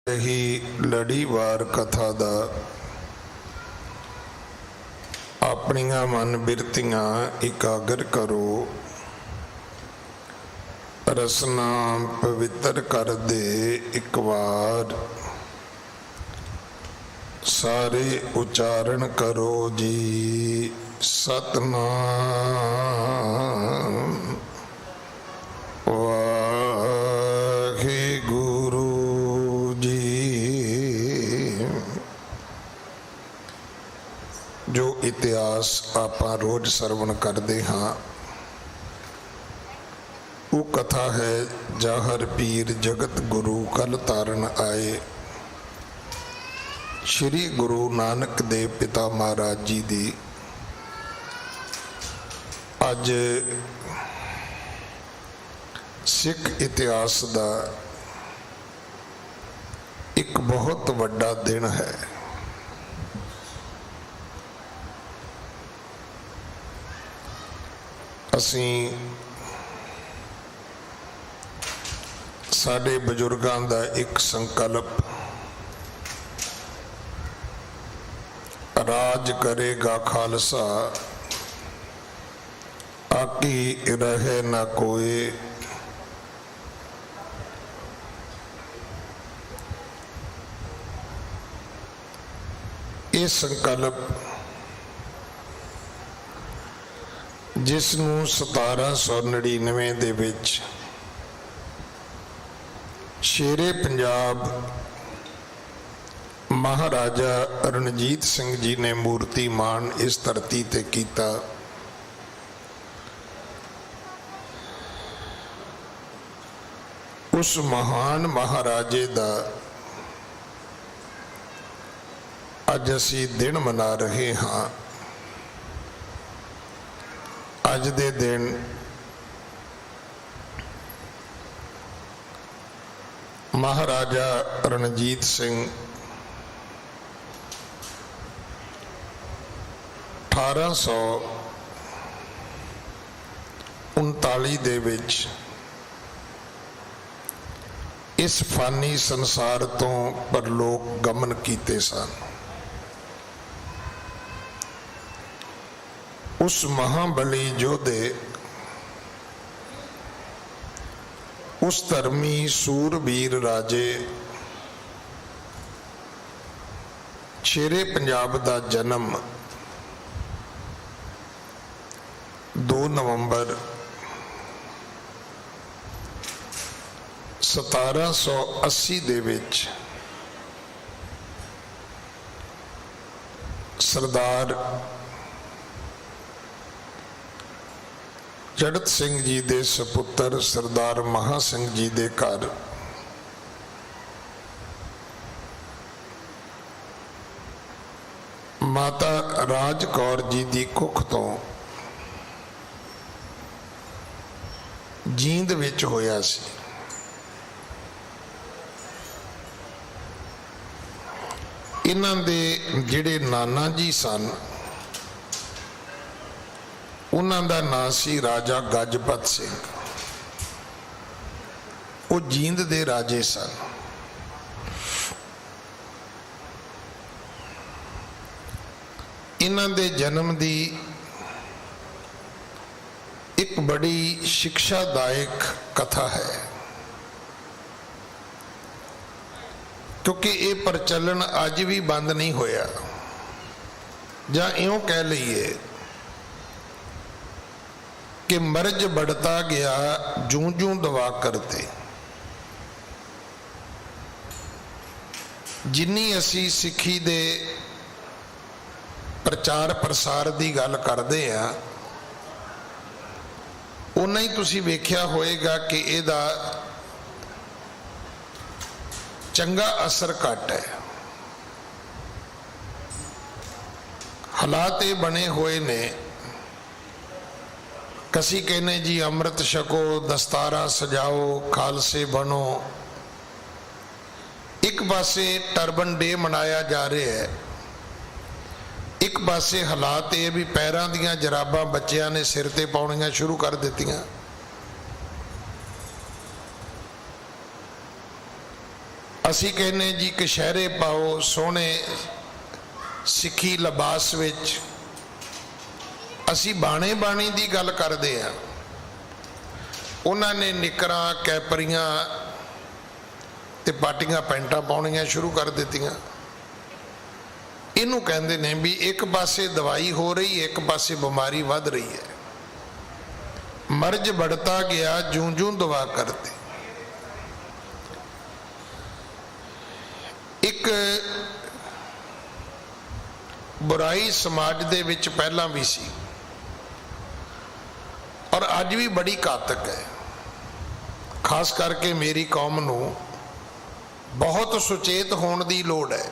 ही लड़ीवार कथा दा अपनियां मन बिरतियां इकागर करो। रसना पवित्र कर दे एक बार, सारे उच्चारण करो जी सतनाम वाहिगुरु जी। जो इतिहास आपां रोज सरवण करते हाँ वो कथा है जाहर पीर जगत गुरु कल तारण आए। श्री गुरु नानक देव पिता महाराज जी दी अज सिख इतिहास का एक बहुत वड्डा दिन है। असी साडे बजुर्गों का एक संकल्प राज करेगा खालसा आकी रहे न कोई। ये संकल्प जिसनू 1799 दे विच शेरे पंजाब महाराजा रणजीत सिंह जी ने मूर्तिमान इस धरती ते कीता। उस महान महाराजे दा अज असी दिन मना रहे हाँ। अज दे दिन महाराजा रणजीत सिंह 1839 दे विच इस फानी संसार तो परलोक गमन कीते सन। उस महाबली योधे उस धर्मी सूरबीर राजे शेरे पंजाब का जन्म 2 नवंबर 1780 दे विच सरदार जड़त सिंह जी दे सपुत्र सरदार महा सिंह जी दे घर माता राज कौर जी दी कुख तो जींद विच होया सी। इन्हां दे जिहड़े नाना जी सन उन्हां दा नाम सी राजा गजपत सिंह। वो जींद दे राजे सन। इन्हां दे जन्म दी एक बड़ी शिक्षादायक कथा है, क्योंकि ये प्रचलन अज भी बंद नहीं होया। जां इउं कह लईए कि मर्ज बढ़ता गया जूं जूं दवा करते। जिन्नी असी सिक्खी दे प्रचार प्रसार की गल करते हैं उन्ना ही तुसी वेख्या होएगा कि इहदा चंगा असर घट है। हालात ये बने हुए ने, कसी कहने जी अमृत छको, दस्तारा सजाओ, खालसे बनो। एक पासे टर्बन डे मनाया जा रहा है, एक पासे हालात ये भी पैरों दियां जराबां बच्चियां ने सिर ते पाउणियां शुरू कर दित्तियां। ਅਸੀਂ ਕਹਿੰਦੇ ਜੀ ਕਛਹਿਰੇ ਪਾਓ ਸੋਹਣੇ ਸਿੱਖੀ ਲਿਬਾਸ ਵਿੱਚ। ਅਸੀਂ ਬਾਣੇ ਬਾਣੀ ਦੀ ਗੱਲ ਕਰਦੇ ਹਾਂ, ਉਹਨਾਂ ਨੇ ਨਿੱਕਰਾਂ ਕੈਪਰੀਆਂ ਤੇ ਪਾਟੀਆਂ ਪੈਂਟਾਂ ਪਾਉਣੀਆਂ ਸ਼ੁਰੂ ਕਰ ਦਿੱਤੀਆਂ। ਇਹਨੂੰ ਕਹਿੰਦੇ ਨੇ ਵੀ ਇੱਕ ਪਾਸੇ ਦਵਾਈ ਹੋ ਰਹੀ, ਇੱਕ ਪਾਸੇ ਬਿਮਾਰੀ ਵੱਧ ਰਹੀ ਹੈ। ਮਰਜ਼ बढ़ता गया जूं जूं दवा करते। एक बुराई समाज दे विच पहला भी सी और अज भी बड़ी घातक है। खास करके मेरी कौम नूं बहुत सुचेत होने की लोड़ है।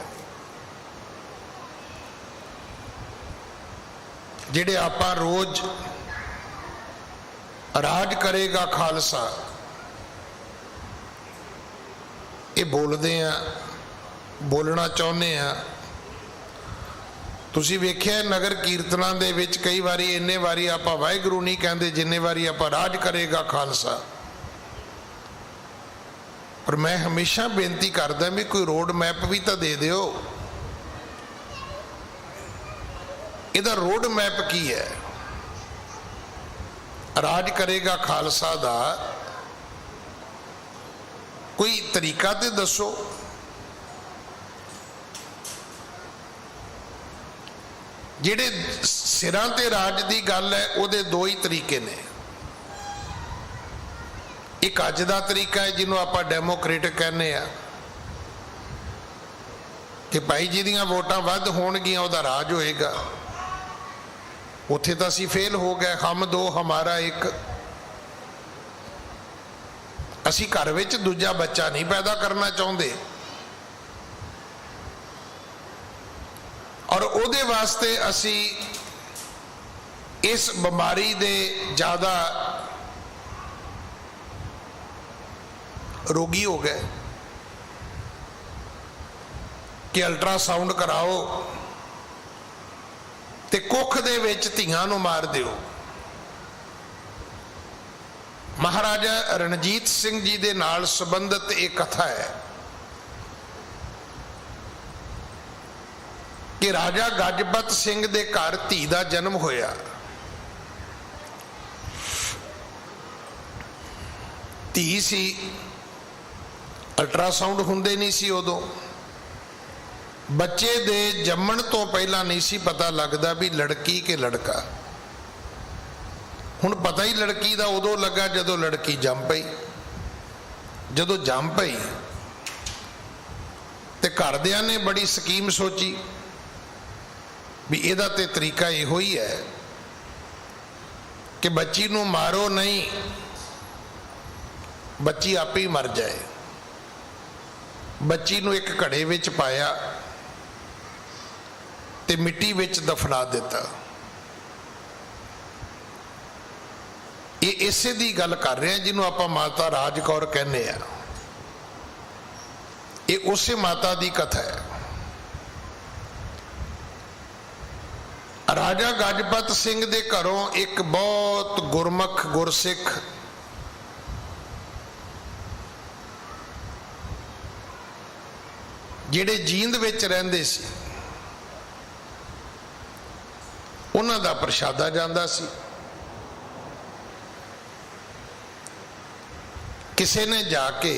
जिहड़े आपां रोज राज करेगा खालसा ये बोलते हैं, बोलना चाहुंदे हैं। तुसीं वेख्या नगर कीर्तनां दे विच कई वारी इन्ने वारी आपां वाहिगुरू नहीं कहंदे जिन्ने वारी आपां राज करेगा खालसा। पर मैं हमेशा बेनती करदा भी कोई रोड मैप भी तो दे दिओ। इहदा रोड मैप की है? राज करेगा खालसा दा कोई तरीका ते दसो। जिहड़े सिरां ते राज दी गल है उहदे दो ही तरीके ने। एक अज दा तरीका है जिन्हों आपां डेमोक्रेटिक कहने आ कि भाई जी दियां वोटां वध होणगियां उहदा राज होएगा। उत्थे तो असी फेल हो गए। हम दो हमारा एक। असी घर विच दूजा बच्चा नहीं पैदा करना चाहते और उहदे वास्ते असी इस बीमारी दे ज़्यादा रोगी हो गए कि अल्ट्रासाउंड कराओ ते कुख दे विच धीआं नूं मार दिओ। महाराजा रणजीत सिंह जी दे नाल संबंधित एक कथा है कि राजा गजपत सिंह दे घर धी दा जन्म होया। धी सी, अल्ट्रासाउंड हुंदे नहीं सी उदों। बच्चे दे जम्मण तो पहला नहीं सी पता लगता भी लड़की के लड़का। हुण पता ही लड़की दा उदों लगा जदों लड़की जम पई। जदों जम पई ते घरदियां ने बड़ी स्कीम सोची भी इहदा ते तरीका इहो ही है कि बच्ची नूं मारो नहीं, बच्ची आपे ही मर जाए। बच्ची नूं एक घड़े विच पाया ते मिट्टी विच दफना दिता। ये इसे दी गल कर रहे हैं जिन्हों आपां माता राज कौर कहने आ। ये उसे माता दी कथा है। राजा गजपत सिंह दे घरों एक बहुत गुरमुख गुरसिख जिहड़े जींद विच रहिंदे सी उन्हां दा प्रशादा जांदा सी। किसी ने जाके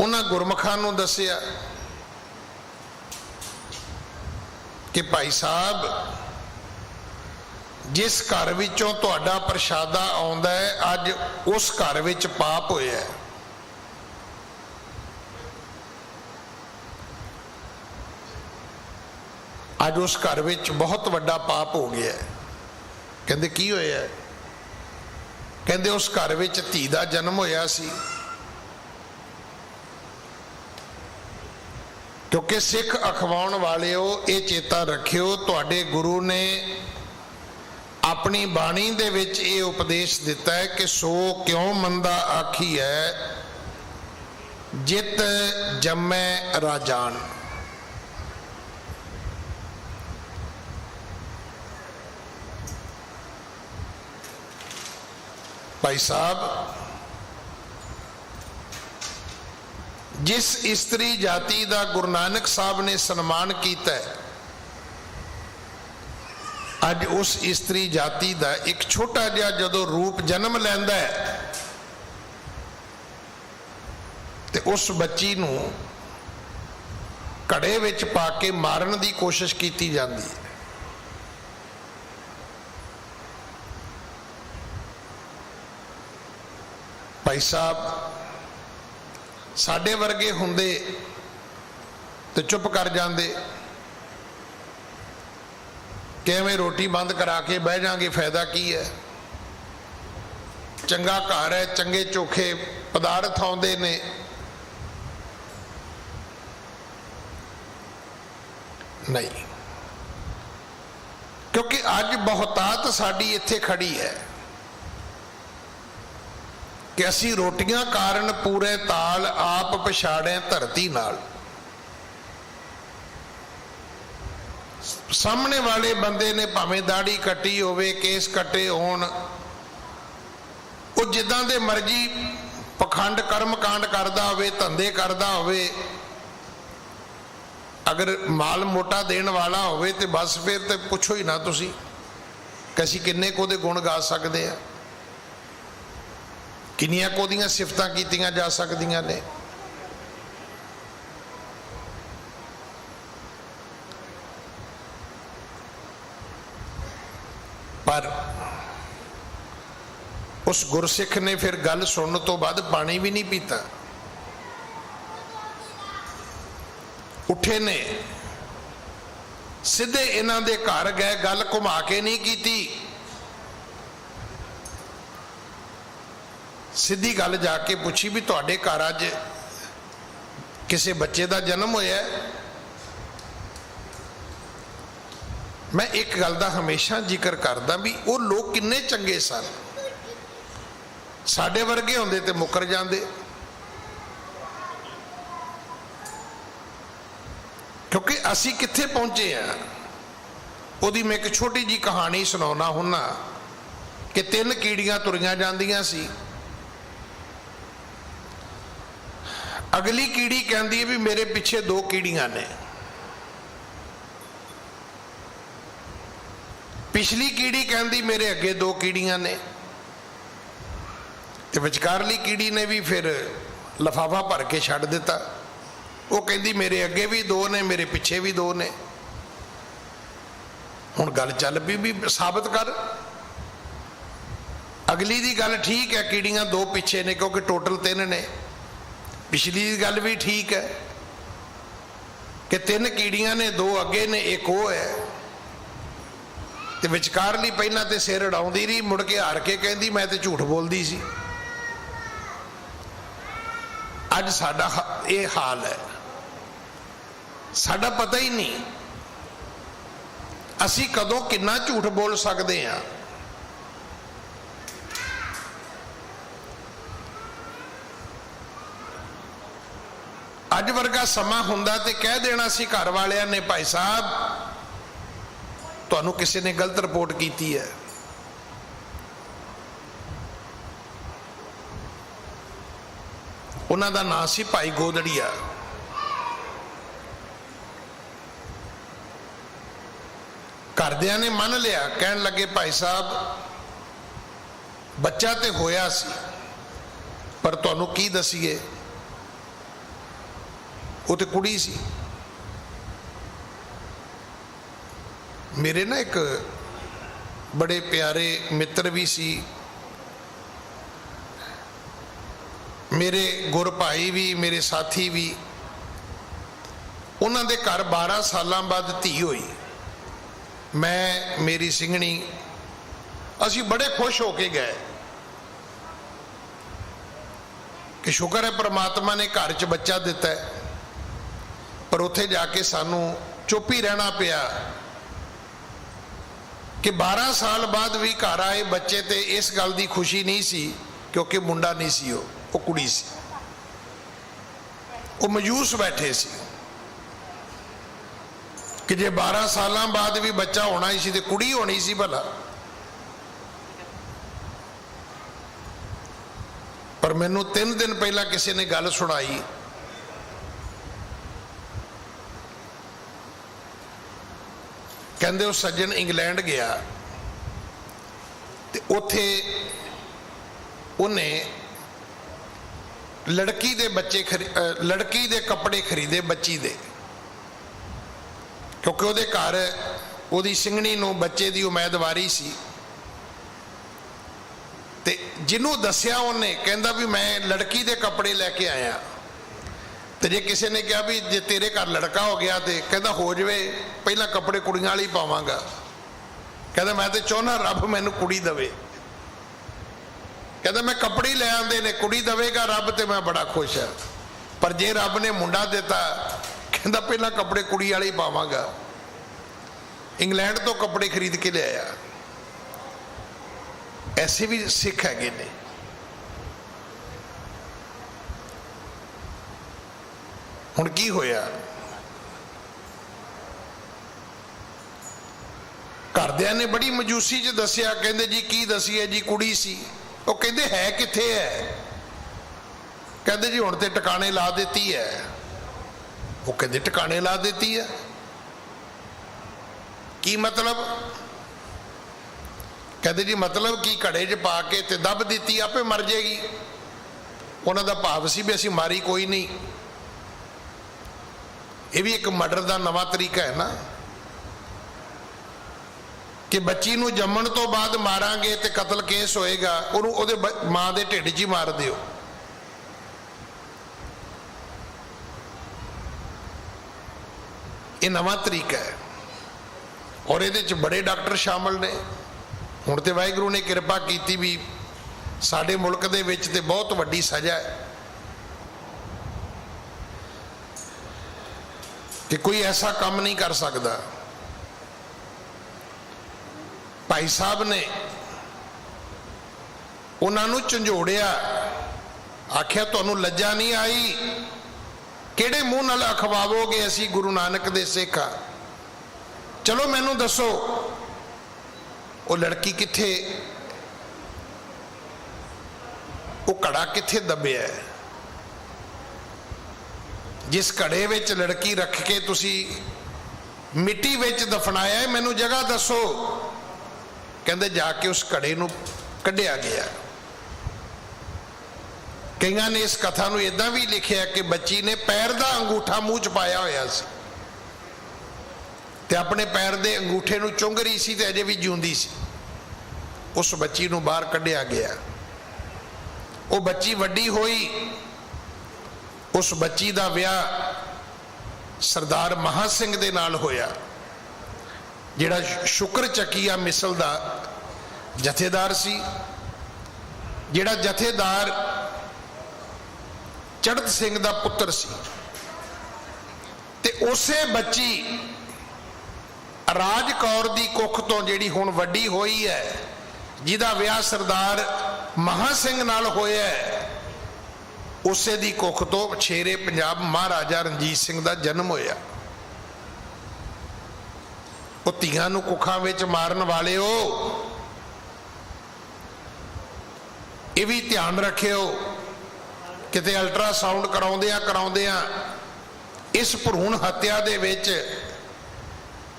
उन्हां गुरमुखां नूं दस्सिया कि भाई साहब जिस घर विचों तुहाडा प्रशादा आउंदा है अज उस घर विच पाप होया है। अज उस घर विच बहुत वड्डा पाप हो गया है। कहंदे की होया है? कहंदे उस घर विच धी दा जन्म होया सी। क्योंकि सिख अखवाउण वालिओ ये चेता रखियो तुहाडे गुरु ने अपनी बाणी दे विच ये उपदेश दिता है कि सो क्यों मंदा आखी है जित जम्मै राजान। भाई साहब जिस इस्त्री जाति का गुरु नानक साहब ने सन्मान किया, अज उस इस्त्री जाति का एक छोटा जिहा जदों रूप जन्म लैंदा है ते उस बच्ची नूं घड़े विच पा के मारन की कोशिश की जाती है। भाई साहब साडे वर्गे हुंदे तो चुप कर जाते, किवें रोटी बंद करा के बह जाएंगे, फायदा की है। चंगा घर है, चंगे चोखे पदार्थ आउंदे ने, नहीं, क्योंकि अज बहुतात साडी इत्थे खड़ी है कि असी रोटियां कारण पूरे ताल आप पछाड़े धरती नाल। सामने वाले बंदे ने भावें दाढ़ी कट्टी होवे, केस कट्टे होण, वो जिद्दां दे मर्जी पखंड कर्म कांड करदा होवे, धंधे करदा होवे, अगर माल मोटा देण वाला होवे ते बस फिर ते पुछो ही ना तुसी कि असीं किन्ने को दे गुण गा सकदे आ, किन्नियां कोदियां सिफतां कीतियां जा सकदियां ने। पर उस गुरसिख ने फिर गल सुनने तो बाद पानी भी नहीं पीता, उठे ने सीधे इन्हां दे घर गए, गल घुमा के नहीं कीती, सीधी गल जाके पूछी भी तुहाडे घर अज किसी बच्चे का जन्म होया है? मैं एक गल का हमेशा जिक्र करदा भी वो लोग किन्ने चंगे सन, साडे वर्गे होंदे ते मुकर जांदे। क्योंकि असी कित्थे पहुंचे हैं, उहदी मैं एक छोटी जी कहानी सुनाउणा हुन्ना कि 3 कीड़ियां तुरियां जांदियां सी। अगली कीड़ी कहती है भी मेरे पिछे 2 कीड़ियां ने, पिछली कीड़ी कहती मेरे अगे 2 कीड़ियां ने, ते विचकारली कीड़ी ने भी फिर लफाफा भर के छड्ड दिता। वो कहती मेरे अगे भी 2 ने, मेरे पिछे भी 2 ने। हुण गल चल भी साबित कर, अगली दी गल ठीक है, कीड़ियां 2 पिछे ने क्योंकि टोटल 3 ने। पिछली गल भी ठीक है कि 3 कीड़ियां ने, 2 अगे ने, एक वो है। ते विचकारली पहला तो सिर उड़ाउंदी रही, मुड़ के हार के कहती मैं तो झूठ बोलती सी। अज साडा ये हाल है, साडा पता ही नहीं असी कदों कितना झूठ बोल सकते हैं। अज वर्गा समा हुंदा ते कह देना सी घर वालियां ने भाई साहब तुहानू किसी ने गलत रिपोर्ट की है। उन्हां दा नाम सी भाई गोदड़िया। घरदियां ने मन लिया, कहन लगे भाई साहब बच्चा तो होया सी पर तुहानू की दसीए, वो तो कुड़ी सी। मेरे ना एक बड़े प्यारे मित्र भी सी, मेरे गुर भाई भी, मेरे साथी भी, उन्होंने दे घर 12 साल बाद धी हुई। मैं मेरी सिंघनी असी बड़े खुश होके गए कि शुक्र है परमात्मा ने घर च बच्चा दिता है। पर उत्थे जाके सानू चुप ही रहना पिया कि 12 साल बाद भी घर आए बच्चे ते इस गल की खुशी नहीं सी क्योंकि मुंडा नहीं सी, वो कुड़ी सी। वो मायूस बैठे सी कि जे 12 साल बाद भी बच्चा होना ही सी ते कुड़ी होनी सी भला। पर मैनू 3 दिन पहला किसी ने गल सुनाई कहते वो सज्जन इंग्लैंड गया ते उत्थे उन्हें लड़की दे बच्चे लड़की दे कपड़े खरीदे बच्ची दे, क्योंकि उहदे घर उहदी सिंघणी नूं बच्चे दी उम्मीदवारी सी। ते जिन्हों दसिया उन्हें कहंदा भी मैं लड़की दे कपड़े लैके आया। तो जे किसी ने कहा भी जे तेरे घर लड़का हो गया तो कहता हो जाए, पहला कपड़े कुड़ियां वाली पावांगा। कहता मैं तो चाहना रब मैनू कुड़ी दवे। कहता मैं कपड़े ही ले आंदे ने, कुड़ी दवेगा रब तो मैं बड़ा खुश है, पर जे रब ने मुंडा दिता कहता पहला कपड़े कुड़ी वाले ही पावांगा। इंग्लैंड तो कपड़े खरीद के ले आया। ऐसे भी सिख है ने। हुण की होया, घरदियां ने बड़ी मजूसी च दसिया। कहंदे जी की दसीए जी, कुड़ी सी। वो कहंदे है कित्थे है? कहंदे जी हुण ते टिकाणे ला देती है। वो कहंदे टिकाणे ला देती है की मतलब? कहते जी मतलब कि घड़े च पा के ते दब दी, आपे मर जाएगी। उन्हों का भाव सी भी असी मारी कोई नहीं। ये भी एक मर्डर का नवा तरीका है ना, कि बच्ची नूं जम्मण तो बाद मारांगे तो कतल केस होएगा, उहदे मां दे ढिड च ही मार दिओ। ये नवा तरीका है और ये बड़े डॉक्टर शामिल ने। हुण ते वाहिगुरू ने कृपा की भी साडे मुल्क दे विच ते बहुत वड्डी सज़ा है कि कोई ऐसा काम नहीं कर सकता। भाई साहब ने उन्होंने झंझोड़िया, आख्या तुहानूं लज्जा नहीं आई? किहड़े मूँह नाल अखवावोगे असी गुरु नानक दे सिख आ? चलो मैनू दसो वो लड़की किथे, वो कड़ा किथे दबिया है? जिस कड़े विच लड़की रख के तुसी मिट्टी विच दफनाया है, मैनू जगह दसो। कहंदे जाके उस कड़े नूं कढ़िया गया। कईयां ने इस कथा नूं इदां भी लिखिया कि बच्ची ने पैर दा अंगूठा मूँह च पाया होया सी ते अपने पैर दे अंगूठे नूं चुंग रही सी ते अजे भी जिउंदी सी। उस बच्ची नूं बाहर कढ़िया गया। वो बच्ची वड्डी होई। उस बच्ची दा विआह सरदार महा सिंह दे नाल होया, जिहड़ा शुक्र चकीया मिसल दा जथेदार सी, जिहड़ा जथेदार चढ़त सिंह दा पुत्र सी। ते उसे बच्ची राज कौर दी कुख तो जिहड़ी हुण वड्डी होई है, जिहदा विआह सरदार महा सिंह नाल होया है, उसे दी कुख तो शेरे पंजाब महाराजा रणजीत सिंह दा जन्म होया। वो धीआं नूं कुखां विच मारन वाले हो, ये भी ध्यान रखियो। किते अल्ट्रासाउंड कराउंदियां इस भरूण हत्या दे विच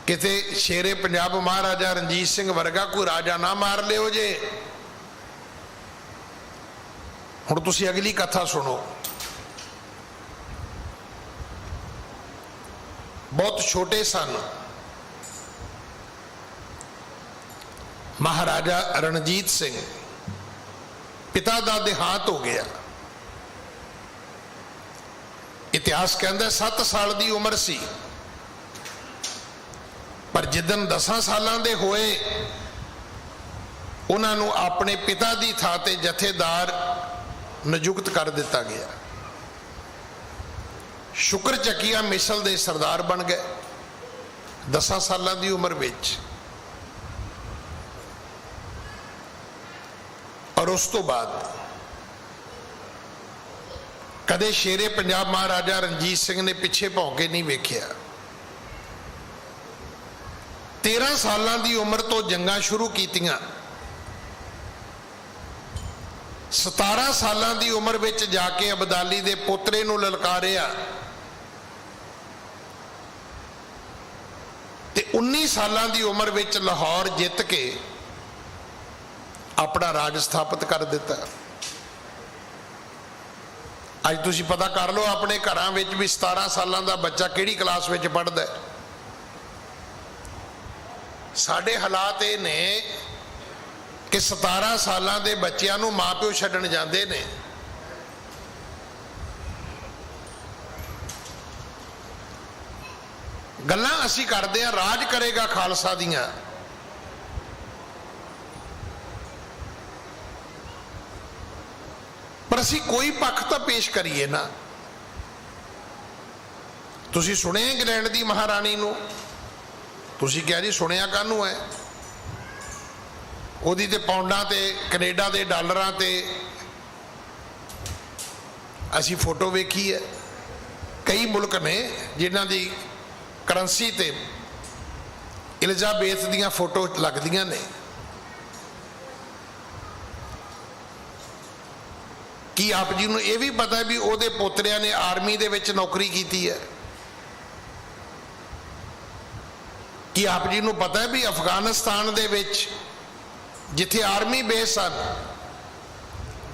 किते शेरे पंजाब महाराजा रणजीत सिंह वर्गा कोई राजा ना मार लियो जे। हुण तुसीं अगली कथा सुनो। बहुत छोटे सन, महाराजा रणजीत सिंह पिता का देहांत हो गया। इतिहास कहता 7 साल की उम्र सी, पर जिदन 10 सालों के होए उन्होंने अपने पिता की थां ते जथेदार नियुक्त कर दिता गया। शुक्र चकीया मिसल दे सरदार बन गए 10 सालों की उम्र विच। और उस तो बाद कदे शेरे पंजाब महाराजा रणजीत सिंह ने पिछे भौंके नहीं वेख्या। 13 सालों की उम्र तो जंगां शुरू कीतियां। 17 सालों की उम्र विच जाके अबदाली दे पोतरे नूं ललकारिया। ਤੇ 19 ਸਾਲਾਂ ਦੀ ਉਮਰ ਵਿੱਚ ਲਾਹੌਰ ਜਿੱਤ ਕੇ ਆਪਣਾ ਰਾਜ ਸਥਾਪਿਤ ਕਰ ਦਿੱਤਾ। ਅੱਜ ਤੁਸੀਂ ਪਤਾ ਕਰ ਲਓ ਆਪਣੇ ਘਰਾਂ ਵਿੱਚ ਵੀ 17 ਸਾਲਾਂ ਦਾ ਬੱਚਾ ਕਿਹੜੀ ਕਲਾਸ ਵਿੱਚ ਪੜ੍ਹਦਾ ਹੈ। ਸਾਡੇ ਹਾਲਾਤ ਇਹ ਨੇ ਕਿ 17 ਸਾਲਾਂ ਦੇ ਬੱਚਿਆਂ ਨੂੰ ਮਾਂ ਪਿਓ ਛੱਡਣ ਜਾਂਦੇ ਨੇ। ਗੱਲਾਂ ਅਸੀਂ ਕਰਦੇ ਆ ਰਾਜ ਕਰੇਗਾ ਖਾਲਸਾ ਦੀਆਂ, ਪਰ ਅਸੀਂ ਕੋਈ ਪੱਖ ਤਾਂ ਪੇਸ਼ ਕਰੀਏ ਨਾ। ਤੁਸੀਂ ਸੁਣਿਆ ਇੰਗਲੈਂਡ ਦੀ ਮਹਾਰਾਣੀ ਨੂੰ? ਤੁਸੀਂ ਕਿਹਾ ਜੀ ਸੁਣਿਆ ਕਾਹਨੂੰ ਹੈ? ਉਹਦੀ ਤੇ ਪਾਉਂਡਾਂ ਤੇ ਕੈਨੇਡਾ ਦੇ ਡਾਲਰਾਂ ਤੇ ਅਸੀਂ ਫੋਟੋ ਵੇਖੀ ਹੈ। ਕਈ ਮੁਲਕ ਨੇ ਜਿਨ੍ਹਾਂ ਦੀ ਕਰੰਸੀ ਤੇ ਐਲਿਜ਼ਾਬੇਥ ਦੀਆਂ ਫੋਟੋ ਲੱਗਦੀਆਂ ਨੇ। ਕੀ ਆਪ ਜੀ ਨੂੰ ਇਹ ਵੀ ਪਤਾ ਵੀ ਉਹਦੇ ਪੋਤਰਿਆਂ ਨੇ ਆਰਮੀ ਦੇ ਵਿੱਚ ਨੌਕਰੀ ਕੀਤੀ ਹੈ? ਕੀ ਆਪ ਜੀ ਨੂੰ ਪਤਾ ਹੈ ਵੀ ਅਫਗਾਨਿਸਤਾਨ ਦੇ ਵਿੱਚ ਜਿੱਥੇ ਆਰਮੀ ਬੇਸ ਹਨ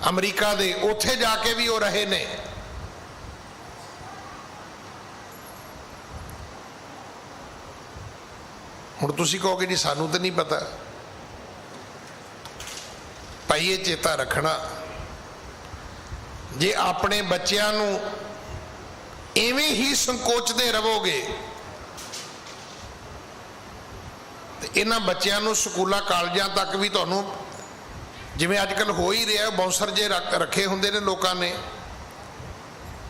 ਅਮਰੀਕਾ ਦੇ, ਉੱਥੇ ਜਾ ਕੇ ਵੀ ਉਹ ਰਹੇ ਨੇ। ਹੁਣ ਤੁਸੀਂ ਕਹੋਗੇ ਜੀ ਸਾਨੂੰ ਤਾਂ ਨਹੀਂ ਪਤਾ। ਭਾਈ ਇਹ ਚੇਤਾ ਰੱਖਣਾ, ਜੇ ਆਪਣੇ ਬੱਚਿਆਂ ਨੂੰ ਐਵੇਂ ਹੀ ਸੰਕੋਚਦੇ ਰਹੋਗੇ ਤੇ ਇਹਨਾਂ ਬੱਚਿਆਂ ਨੂੰ ਸਕੂਲਾਂ ਕਾਲਜਾਂ ਤੱਕ ਵੀ ਤੁਹਾਨੂੰ, ਜਿਵੇਂ ਅੱਜ ਕੱਲ੍ਹ ਹੋ ਹੀ ਰਿਹਾ, ਬਾਉਂਸਰ ਜੇ ਰੱਖੇ ਹੁੰਦੇ ਨੇ ਲੋਕਾਂ ਨੇ,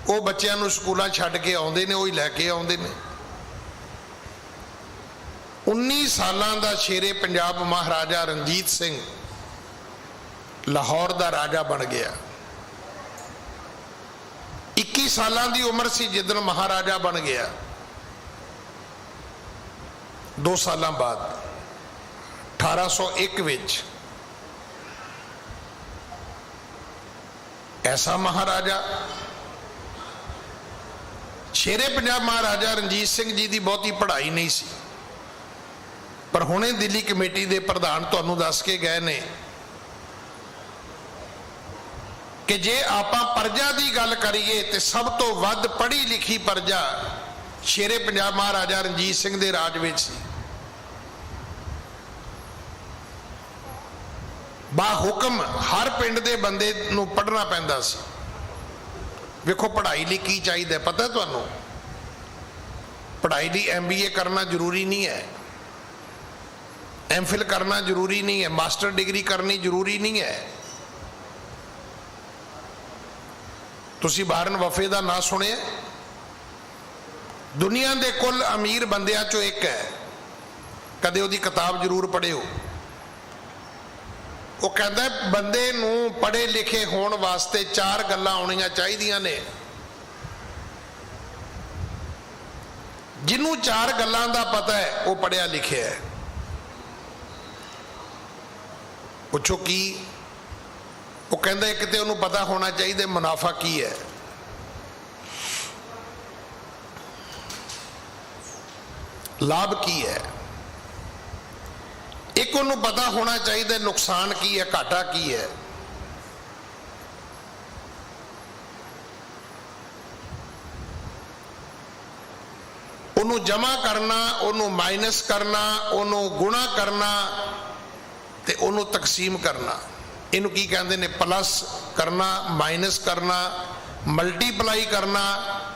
ਉਹ ਬੱਚਿਆਂ ਨੂੰ ਸਕੂਲਾਂ ਛੱਡ ਕੇ ਆਉਂਦੇ ਨੇ, ਉਹ ਹੀ ਲੈ ਕੇ ਆਉਂਦੇ ਨੇ। 19 ਸਾਲਾਂ ਦਾ ਸ਼ੇਰੇ ਪੰਜਾਬ ਮਹਾਰਾਜਾ ਰਣਜੀਤ ਸਿੰਘ ਲਾਹੌਰ ਦਾ ਰਾਜਾ ਬਣ ਗਿਆ। 21 ਸਾਲਾਂ ਦੀ ਉਮਰ ਸੀ ਜਿੱਦਣ ਮਹਾਰਾਜਾ ਬਣ ਗਿਆ। 2 ਸਾਲਾਂ ਬਾਅਦ 1801 ਵਿੱਚ ਐਸਾ ਮਹਾਰਾਜਾ, ਸ਼ੇਰੇ ਪੰਜਾਬ ਮਹਾਰਾਜਾ ਰਣਜੀਤ ਸਿੰਘ ਜੀ ਦੀ ਬਹੁਤੀ ਪੜ੍ਹਾਈ ਨਹੀਂ ਸੀ, ਪਰ ਹੁਣੇ ਦਿੱਲੀ ਕਮੇਟੀ ਦੇ ਪ੍ਰਧਾਨ ਤੁਹਾਨੂੰ ਦੱਸ ਕੇ ਗਏ ਨੇ ਕਿ ਜੇ ਆਪਾਂ ਪਰਜਾ ਦੀ ਗੱਲ ਕਰੀਏ ਤੇ ਸਭ ਤੋਂ ਵੱਧ ਪੜ੍ਹੀ ਲਿਖੀ ਪਰਜਾ ਸ਼ੇਰੇ ਪੰਜਾਬ ਮਹਾਰਾਜਾ ਰਣਜੀਤ ਸਿੰਘ ਦੇ ਰਾਜ ਵਿੱਚ ਸੀ। ਬਾ ਹੁਕਮ ਹਰ ਪਿੰਡ ਦੇ ਬੰਦੇ ਨੂੰ ਪੜ੍ਹਨਾ ਪੈਂਦਾ ਸੀ। ਵੇਖੋ ਪੜ੍ਹਾਈ ਲਈ ਕੀ ਚਾਹੀਦਾ ਪਤਾ ਤੁਹਾਨੂੰ? ਪੜ੍ਹਾਈ ਲਈ MBA ਕਰਨਾ ਜ਼ਰੂਰੀ ਨਹੀਂ ਹੈ, MPhil ਕਰਨਾ ਜ਼ਰੂਰੀ ਨਹੀਂ ਹੈ, ਮਾਸਟਰ ਡਿਗਰੀ ਕਰਨੀ ਜ਼ਰੂਰੀ ਨਹੀਂ ਹੈ। ਤੁਸੀਂ ਬਾਰਨ ਵਫੇ ਦਾ ਨਾਂ ਸੁਣਿਆ? ਦੁਨੀਆ ਦੇ ਕੁੱਲ ਅਮੀਰ ਬੰਦਿਆਂ ਚੋਂ ਇੱਕ ਹੈ, ਕਦੇ ਉਹਦੀ ਕਿਤਾਬ ਜ਼ਰੂਰ ਪੜ੍ਹਿਓ। ਉਹ ਕਹਿੰਦਾ ਬੰਦੇ ਨੂੰ ਪੜ੍ਹੇ ਲਿਖੇ ਹੋਣ ਵਾਸਤੇ 4 ਗੱਲਾਂ ਆਉਣੀਆਂ ਚਾਹੀਦੀਆਂ ਨੇ। ਜਿਹਨੂੰ 4 ਗੱਲਾਂ ਦਾ ਪਤਾ ਹੈ ਉਹ ਪੜ੍ਹਿਆ ਲਿਖਿਆ ਹੈ। ਪੁੱਛੋ ਕੀ? ਉਹ ਕਹਿੰਦਾ ਇੱਕ ਤੇ ਉਹਨੂੰ ਪਤਾ ਹੋਣਾ ਚਾਹੀਦਾ ਮੁਨਾਫਾ ਕੀ ਹੈ, ਲਾਭ ਕੀ ਹੈ। ਇੱਕ ਉਹਨੂੰ ਪਤਾ ਹੋਣਾ ਚਾਹੀਦਾ ਨੁਕਸਾਨ ਕੀ ਹੈ, ਘਾਟਾ ਕੀ ਹੈ। ਉਹਨੂੰ ਜਮਾ ਕਰਨਾ, ਉਹਨੂੰ ਮਾਈਨਸ ਕਰਨਾ, ਉਹਨੂੰ ਗੁਣਾ ਕਰਨਾ ਤੇ ਉਹਨੂੰ ਤਕਸੀਮ ਕਰਨਾ। ਇਹਨੂੰ ਕੀ ਕਹਿੰਦੇ ਨੇ? ਪਲੱਸ ਕਰਨਾ, ਮਾਈਨਸ ਕਰਨਾ, ਮਲਟੀਪਲਾਈ ਕਰਨਾ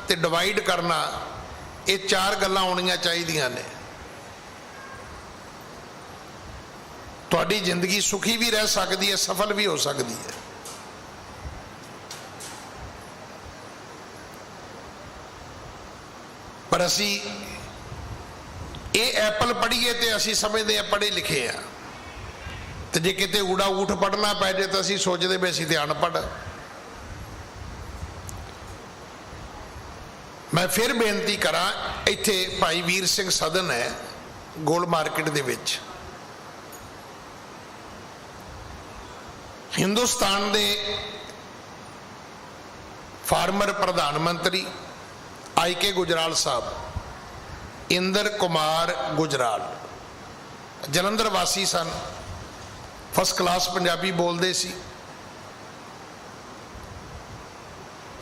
ਤੇ ਡਿਵਾਈਡ ਕਰਨਾ। ਇਹ 4 ਗੱਲਾਂ ਆਉਣੀਆਂ ਚਾਹੀਦੀਆਂ ਨੇ। ਤੁਹਾਡੀ ਜ਼ਿੰਦਗੀ ਸੁਖੀ ਵੀ ਰਹਿ ਸਕਦੀ ਹੈ, ਸਫਲ ਵੀ ਹੋ ਸਕਦੀ ਹੈ। ਪਰ ਅਸੀਂ ਇਹ ਐਪਲ ਪੜ੍ਹੀਏ ਤੇ ਅਸੀਂ ਸਮਝਦੇ ਆ ਪੜ੍ਹੇ ਲਿਖੇ ਆ, ਤੇ ਜੇ ਕਿਤੇ ਊੜਾ ਊਠ ਪੜ੍ਹਨਾ ਪੈ ਜਾਏ ਤਾਂ ਅਸੀਂ ਸੋਚਦੇ ਵੀ ਅਸੀਂ ਤੇ ਅਨਪੜ੍ਹ। ਮੈਂ ਫਿਰ ਬੇਨਤੀ ਕਰਾਂ, ਇੱਥੇ ਭਾਈ ਵੀਰ ਸਿੰਘ ਸਦਨ ਹੈ ਗੋਲ ਮਾਰਕੀਟ ਦੇ ਵਿੱਚ, ਹਿੰਦੁਸਤਾਨ ਦੇ ਫਾਰਮਰ ਪ੍ਰਧਾਨ ਮੰਤਰੀ IK ਗੁਜਰਾਲ ਸਾਹਿਬ, इंद्र कुमार गुजराल, जलंधर वासी सन, फस्ट क्लास पंजाबी बोलते सी।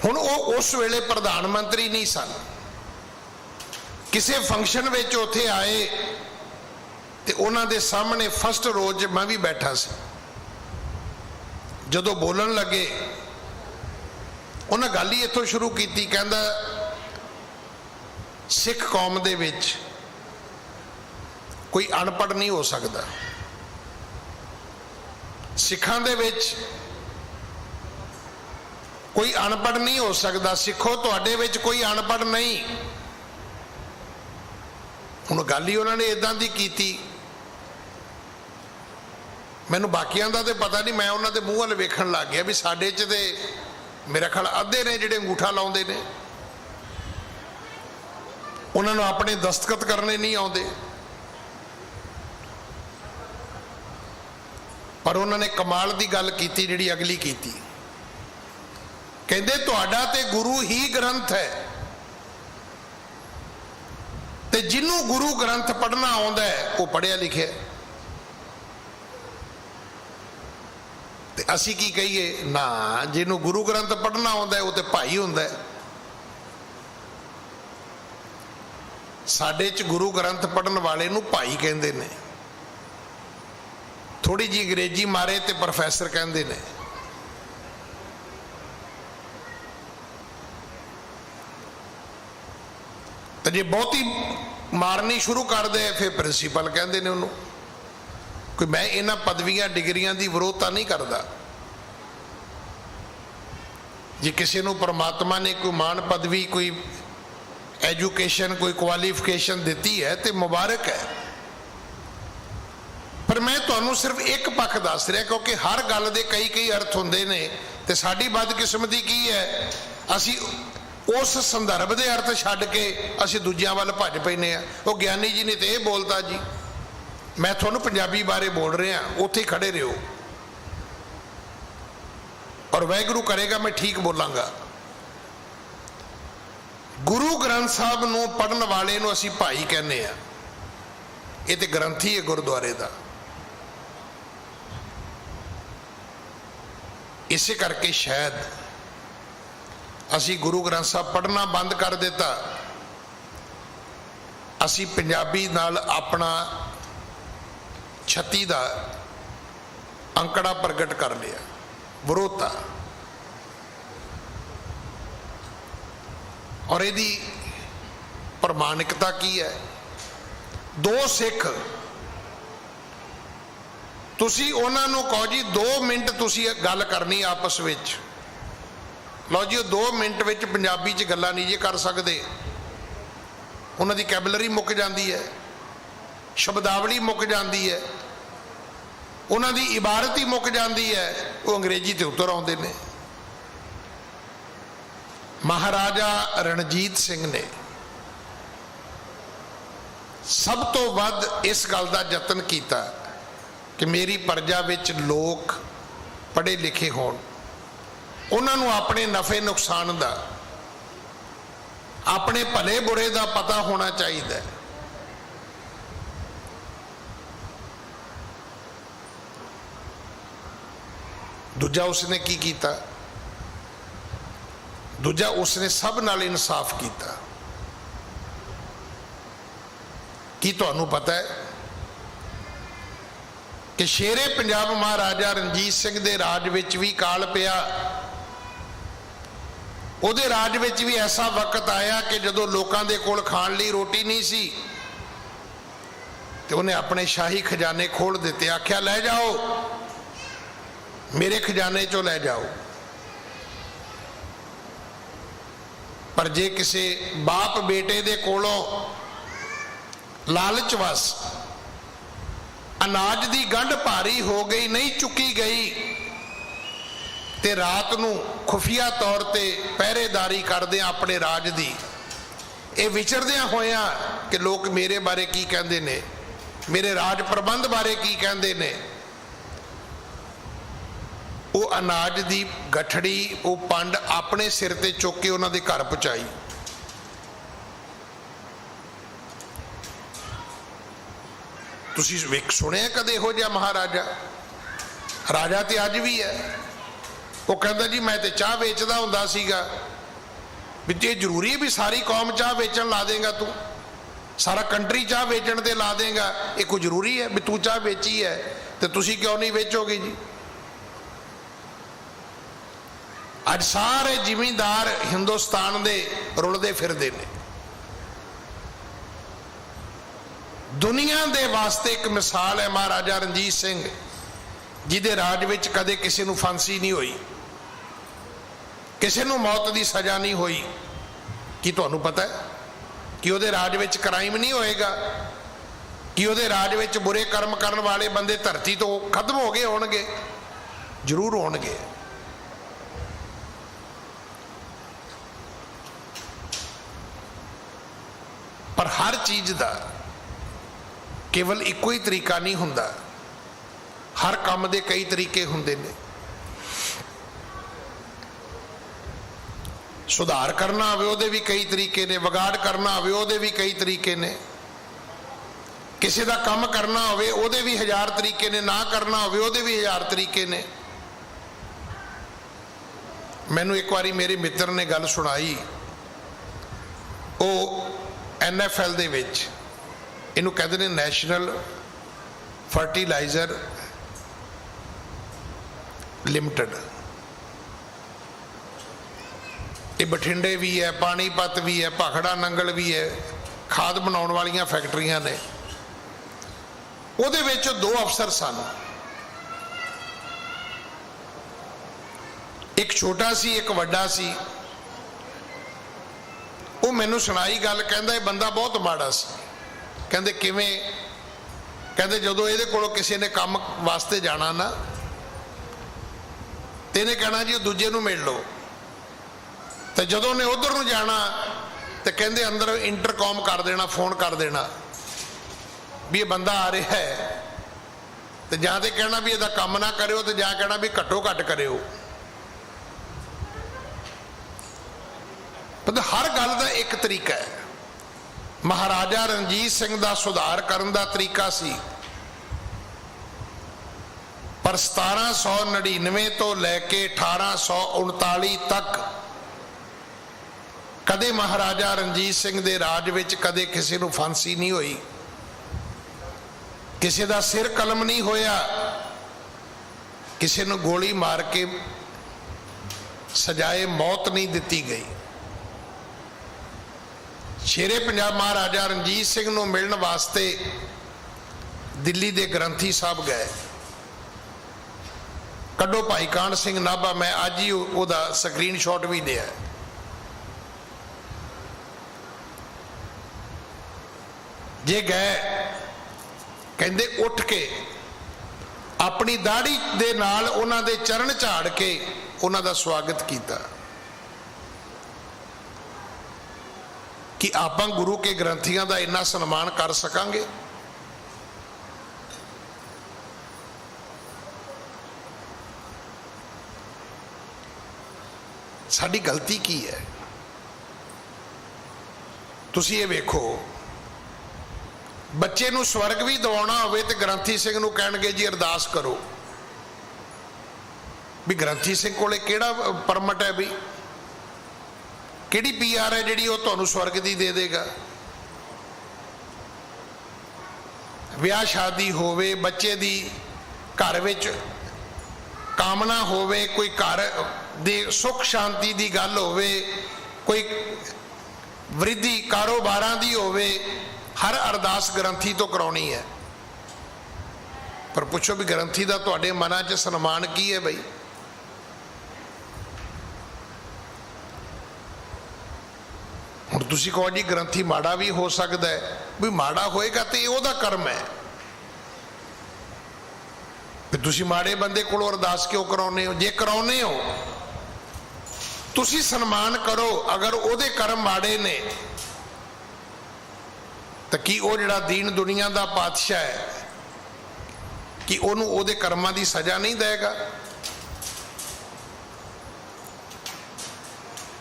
हुण वो उस वेले प्रधानमंत्री नहीं सन। किसी फंक्शन में उत्थे आए तो उन्हां दे सामने फस्ट रोज मैं भी बैठा सी। जदों बोलन लगे उन्हें गल ही इत्थों शुरू की, कहंदा सिख कौम दे विच कोई अनपढ़ नहीं हो सकता, सिखां दे विच कोई अनपढ़ नहीं हो सकता, सिखो तुहाडे विच कोई अनपढ़ नहीं। हुण गल ही उन्होंने इदां दी कीती। मैनूं बाकियां दा ते पता नहीं, मैं उन्हां दे मूँह वाल वेखण लग गया भी साडे च ते मेरा ख्याल अद्धे ने जिहड़े अंगूठा लाउंदे ने, उन्हां नूं अपने दस्तखत करने नहीं आउंदे। पर उन्होंने कमाल की गल की जिहड़ी अगली की, कहंदे तुहाडा ते गुरु ही ग्रंथ है, ते जिन्हों गुरु ग्रंथ पढ़ना आउंदा है वो पढ़िया लिखिया। ते असी की कहिए ना, जिन्हों गुरु ग्रंथ पढ़ना आउंदा है वो तो भाई हुंदा है। साडे च गुरु ग्रंथ पढ़न वाले नूं भाई कहंदे ने, थोड़ी जी अंग्रेजी मारे तो प्रोफैसर कहंदे ने। तो जे बहुती मारनी शुरू कर दे फिर प्रिंसीपल कहंदे ने उन्होंने। कोई मैं इन्हां पदवियां डिग्रियां की विरोधता नहीं करता। जे किसी नूं परमात्मा ने कोई मान पदवी, कोई एजुकेशन, कोई क्वालिफिकेशन दी है तो मुबारक है। पर मैं तुहानूं सिर्फ एक पक्ष दस रहा, क्योंकि हर गल दे कई कई अर्थ हुंदे ने। ते साडी बदकिस्मती की है, असी उस संदर्भ के अर्थ छड्ड के असी दूजियां वाल भज पैने आ। वो ज्ञानी जी ने तो यह बोलता जी, मैं तुहानूं पंजाबी बारे बोल रहा, उत्थे ही खड़े रहो और वाहिगुरू करेगा मैं ठीक बोलांगा। गुरु ग्रंथ साहब नूं पढ़न वाले नूं असी भाई कहने आ, ये तो ग्रंथी है गुरुद्वारे का। इसे करके शायद असी गुरु ग्रंथ साहब पढ़ना बंद कर दिता, असी पंजाबी नाल अपना छत्ती का अंकड़ा प्रगट कर लिया, विरोधता। और यदी प्रमाणिकता की है, दो सिख तुसी उन्हां नूं कहो जी 2 मिनट तुसी गल करनी आपस विच, लो जी 2 मिनट विच पंजाबी च गल्लां नहीं जे कर सकते। उन्हां दी कैबलरी मुक जाती है, शब्दावली मुक जाती है, उन्हां दी इबारत ही मुक जाती है, वो अंग्रेजी ते उतर आउंदे ने। महाराजा रणजीत सिंह ने सब तो वध इस गल का यतन किया कि मेरी प्रजा विच लोग पढ़े लिखे होण, उन्होंने अपने नफे नुकसान का, अपने भले बुरे का पता होना चाहिए। दूजा उसने की कीता, दूजा उसने सब नाल इंसाफ किया। की तुहानूं पता है कि शेरे पंजाब महाराजा रणजीत सिंह दे राज विच भी काल पिया। उहदे राज विच भी ऐसा वक्त आया कि जदों लोकां दे कोल खाण लई रोटी नहीं सी ते उन्हें अपने शाही खजाने खोल दिते, आख्या लै जाओ मेरे खजाने चो लै जाओ। पर जे किसी बाप बेटे दे कोलों लालच वस अनाज की गंढ भारी हो गई, नहीं चुकी गई, ते रात नूं खुफिया तौर ते पहरेदारी करदे अपने राज दी, ये विचरदियां होया कि लोग मेरे बारे की कहंदे ने, मेरे राज प्रबंध बारे की कहंदे ने, वो अनाज की गठड़ी, वो पंड अपने सिर ते चुक के उन्हां दे घर पहुंचाई। ਤੁਸੀਂ ਸੁਣਿਆ ਕਦੇ ਇਹੋ ਜਿਹਾ ਮਹਾਰਾਜਾ? ਰਾਜਾ ਤੇ ਅੱਜ ਵੀ ਹੈ। ਉਹ ਕਹਿੰਦਾ ਜੀ ਮੈਂ ਤੇ ਚਾਹ ਵੇਚਦਾ ਹੁੰਦਾ ਸੀਗਾ। ਵੀ ਇਹ ਜ਼ਰੂਰੀ ਹੈ ਵੀ ਸਾਰੀ ਕੌਮ ਚਾਹ ਵੇਚਣ ਲਾ ਦੇਗਾ ਤੂੰ? ਸਾਰਾ ਕੰਟਰੀ ਚਾਹ ਵੇਚਣ ਤੇ ਲਾ ਦੇਗਾ? ਇਹ ਕੋਈ ਜ਼ਰੂਰੀ ਹੈ ਵੀ ਤੂੰ ਚਾਹ ਵੇਚੀ ਹੈ ਤੇ ਤੁਸੀਂ ਕਿਉਂ ਨਹੀਂ ਵੇਚੋਗੇ ਜੀ? ਅੱਜ ਸਾਰੇ ਜ਼ਿਮੀਂਦਾਰ ਹਿੰਦੁਸਤਾਨ ਦੇ ਰੁਲਦੇ ਫਿਰਦੇ ਨੇ। ਦੁਨੀਆ ਦੇ ਵਾਸਤੇ ਇੱਕ ਮਿਸਾਲ ਹੈ ਮਹਾਰਾਜਾ ਰਣਜੀਤ ਸਿੰਘ, ਜਿਹਦੇ ਰਾਜ ਵਿੱਚ ਕਦੇ ਕਿਸੇ ਨੂੰ ਫਾਂਸੀ ਨਹੀਂ ਹੋਈ, ਕਿਸੇ ਨੂੰ ਮੌਤ ਦੀ ਸਜ਼ਾ ਨਹੀਂ ਹੋਈ। ਕੀ ਤੁਹਾਨੂੰ ਪਤਾ ਹੈ ਕਿ ਉਹਦੇ ਰਾਜ ਵਿੱਚ ਕ੍ਰਾਈਮ ਨਹੀਂ ਹੋਏਗਾ? ਕਿ ਉਹਦੇ ਰਾਜ ਵਿੱਚ ਬੁਰੇ ਕਰਮ ਕਰਨ ਵਾਲੇ ਬੰਦੇ ਧਰਤੀ ਤੋਂ ਖਤਮ ਹੋ ਗਏ ਹੋਣਗੇ? ਜ਼ਰੂਰ ਹੋਣਗੇ। ਪਰ ਹਰ ਚੀਜ਼ ਦਾ ਕੇਵਲ ਇੱਕੋ ਹੀ ਤਰੀਕਾ ਨਹੀਂ ਹੁੰਦਾ। ਹਰ ਕੰਮ ਦੇ ਕਈ ਤਰੀਕੇ ਹੁੰਦੇ ਨੇ। ਸੁਧਾਰ ਕਰਨਾ ਹੋਵੇ ਉਹਦੇ ਵੀ ਕਈ ਤਰੀਕੇ ਨੇ, ਵਿਗਾੜ ਕਰਨਾ ਹੋਵੇ ਉਹਦੇ ਵੀ ਕਈ ਤਰੀਕੇ ਨੇ, ਕਿਸੇ ਦਾ ਕੰਮ ਕਰਨਾ ਹੋਵੇ ਉਹਦੇ ਵੀ 1000 ਤਰੀਕੇ ਨੇ, ਨਾ ਕਰਨਾ ਹੋਵੇ ਉਹਦੇ ਵੀ 1000 ਤਰੀਕੇ ਨੇ। ਮੈਨੂੰ ਇੱਕ ਵਾਰੀ ਮੇਰੇ ਮਿੱਤਰ ਨੇ ਗੱਲ ਸੁਣਾਈ। ਉਹ NFL ਦੇ ਵਿੱਚ, ਇਹਨੂੰ ਕਹਿੰਦੇ ਨੇ ਨੈਸ਼ਨਲ ਫਰਟੀਲਾਈਜ਼ਰ ਲਿਮਟਿਡ, ਇਹ ਬਠਿੰਡੇ ਵੀ ਹੈ, ਪਾਣੀਪਤ ਵੀ ਹੈ, ਭਾਖੜਾ ਨੰਗਲ ਵੀ ਹੈ, ਖਾਦ ਬਣਾਉਣ ਵਾਲੀਆਂ ਫੈਕਟਰੀਆਂ ਨੇ। ਉਹਦੇ ਵਿੱਚ 2 ਅਫਸਰ ਸਨ, ਇੱਕ ਛੋਟਾ ਸੀ ਇੱਕ ਵੱਡਾ ਸੀ। ਉਹ ਮੈਨੂੰ ਸੁਣਾਈ ਗੱਲ, ਕਹਿੰਦਾ ਇਹ ਬੰਦਾ ਬਹੁਤ ਮਾੜਾ ਸੀ। ਕਹਿੰਦੇ ਕਿਵੇਂ? ਕਹਿੰਦੇ ਜਦੋਂ ਇਹਦੇ ਕੋਲੋਂ ਕਿਸੇ ਨੇ ਕੰਮ ਵਾਸਤੇ ਜਾਣਾ ਨਾ, ਤੇ ਇਹਨੇ ਕਹਿਣਾ ਜੀ ਉਹ ਦੂਜੇ ਨੂੰ ਮਿਲ ਲਓ, ਤੇ ਜਦੋਂ ਉਹਨੇ ਉਧਰ ਨੂੰ ਜਾਣਾ ਤੇ ਕਹਿੰਦੇ ਅੰਦਰ ਇੰਟਰਕਮ ਕਰ ਦੇਣਾ, ਫੋਨ ਕਰ ਦੇਣਾ ਵੀ ਇਹ ਬੰਦਾ ਆ ਰਿਹਾ ਹੈ, ਤੇ ਜਾਂ ਤੇ ਕਹਿਣਾ ਵੀ ਇਹਦਾ ਕੰਮ ਨਾ ਕਰਿਓ, ਤੇ ਜਾਂ ਕਹਿਣਾ ਵੀ ਘੱਟੋ ਘੱਟ ਕਰਿਓ। ਪਰ ਹਰ ਗੱਲ ਦਾ ਇੱਕ ਤਰੀਕਾ ਹੈ। ਮਹਾਰਾਜਾ ਰਣਜੀਤ ਸਿੰਘ ਦਾ ਸੁਧਾਰ ਕਰਨ ਦਾ ਤਰੀਕਾ ਸੀ, ਪਰ 1799 ਤੋਂ ਲੈ ਕੇ 1839 ਤੱਕ ਕਦੇ ਮਹਾਰਾਜਾ ਰਣਜੀਤ ਸਿੰਘ ਦੇ ਰਾਜ ਵਿੱਚ ਕਦੇ ਕਿਸੇ ਨੂੰ ਫਾਂਸੀ ਨਹੀਂ ਹੋਈ, ਕਿਸੇ ਦਾ ਸਿਰ ਕਲਮ ਨਹੀਂ ਹੋਇਆ, ਕਿਸੇ ਨੂੰ ਗੋਲੀ ਮਾਰ ਕੇ ਸਜ਼ਾਏ ਮੌਤ ਨਹੀਂ ਦਿੱਤੀ ਗਈ। ਸ਼ੇਰੇ ਪੰਜਾਬ ਮਹਾਰਾਜਾ ਰਣਜੀਤ ਸਿੰਘ ਨੂੰ ਮਿਲਣ ਵਾਸਤੇ ਦਿੱਲੀ ਦੇ ਗ੍ਰੰਥੀ ਸਾਹਿਬ ਗਏ। ਕੱਢੋ ਭਾਈ ਕਾਹਨ ਸਿੰਘ ਨਾਭਾ, ਮੈਂ ਅੱਜ ਹੀ ਉਹਦਾ ਸਕਰੀਨਸ਼ਾਟ ਵੀ ਲਿਆ। ਜੇ ਗਏ, ਕਹਿੰਦੇ ਉੱਠ ਕੇ ਆਪਣੀ ਦਾੜੀ ਦੇ ਨਾਲ ਉਹਨਾਂ ਦੇ ਚਰਨ ਝਾੜ ਕੇ ਉਹਨਾਂ ਦਾ ਸਵਾਗਤ ਕੀਤਾ ਕਿ ਆਪਾਂ ਗੁਰੂ ਕੇ ਗ੍ਰੰਥੀਆਂ ਦਾ ਇੰਨਾ ਸਨਮਾਨ ਕਰ ਸਕਾਂਗੇ। ਸਾਡੀ ਗਲਤੀ ਕੀ ਹੈ? ਤੁਸੀਂ ਇਹ ਵੇਖੋ, ਬੱਚੇ ਨੂੰ ਸਵਰਗ ਵੀ ਦਿਵਾਉਣਾ ਹੋਵੇ ਤੇ ਗ੍ਰੰਥੀ ਸਿੰਘ ਨੂੰ ਕਹਿਣਗੇ ਜੀ ਅਰਦਾਸ ਕਰੋ। ਵੀ ਗ੍ਰੰਥੀ ਸਿੰਘ ਕੋਲੇ ਕਿਹੜਾ ਪਰਮਿਟ ਹੈ, ਵੀ ਕਿਹੜੀ PR ਹੈ ਜਿਹੜੀ ਉਹ ਤੁਹਾਨੂੰ ਸਵਰਗ ਦੀ ਦੇ ਦੇਗਾ? ਵਿਆਹ ਸ਼ਾਦੀ ਹੋਵੇ, ਬੱਚੇ ਦੀ ਘਰ ਵਿੱਚ ਕਾਮਨਾ ਹੋਵੇ, ਕੋਈ ਘਰ ਦੇ ਸੁੱਖ ਸ਼ਾਂਤੀ ਦੀ ਗੱਲ ਹੋਵੇ, ਕੋਈ ਵਰਿੱਧੀ ਕਾਰੋਬਾਰਾਂ ਦੀ ਹੋਵੇ, ਹਰ ਅਰਦਾਸ ਗ੍ਰੰਥੀ ਤੋਂ ਕਰਾਉਣੀ ਹੈ। ਪਰ ਪੁੱਛੋ ਵੀ ਗ੍ਰੰਥੀ ਦਾ ਤੁਹਾਡੇ ਮਨਾਂ 'ਚ ਸਨਮਾਨ ਕੀ ਹੈ ਬਈ? ਹੁਣ ਤੁਸੀਂ ਕਹੋ ਜੀ ਗ੍ਰੰਥੀ ਮਾੜਾ ਵੀ ਹੋ ਸਕਦਾ ਹੈ, ਵੀ ਮਾੜਾ ਹੋਏਗਾ ਤੇ ਇਹ ਉਹਦਾ ਕਰਮ ਹੈ। ਵੀ ਤੁਸੀਂ ਮਾੜੇ ਬੰਦੇ ਕੋਲੋਂ ਅਰਦਾਸ ਕਿਉਂ ਕਰਾਉਂਦੇ ਹੋ? ਜੇ ਕਰਾਉਂਦੇ ਹੋ ਤੁਸੀਂ ਸਨਮਾਨ ਕਰੋ। ਅਗਰ ਉਹਦੇ ਕਰਮ ਮਾੜੇ ਨੇ ਤਾਂ ਕੀ ਉਹ ਜਿਹੜਾ ਦੀਨ ਦੁਨੀਆ ਦਾ ਪਾਤਸ਼ਾਹ ਹੈ, ਕਿ ਉਹਨੂੰ ਉਹਦੇ ਕਰਮਾਂ ਦੀ ਸਜ਼ਾ ਨਹੀਂ ਦੇਗਾ?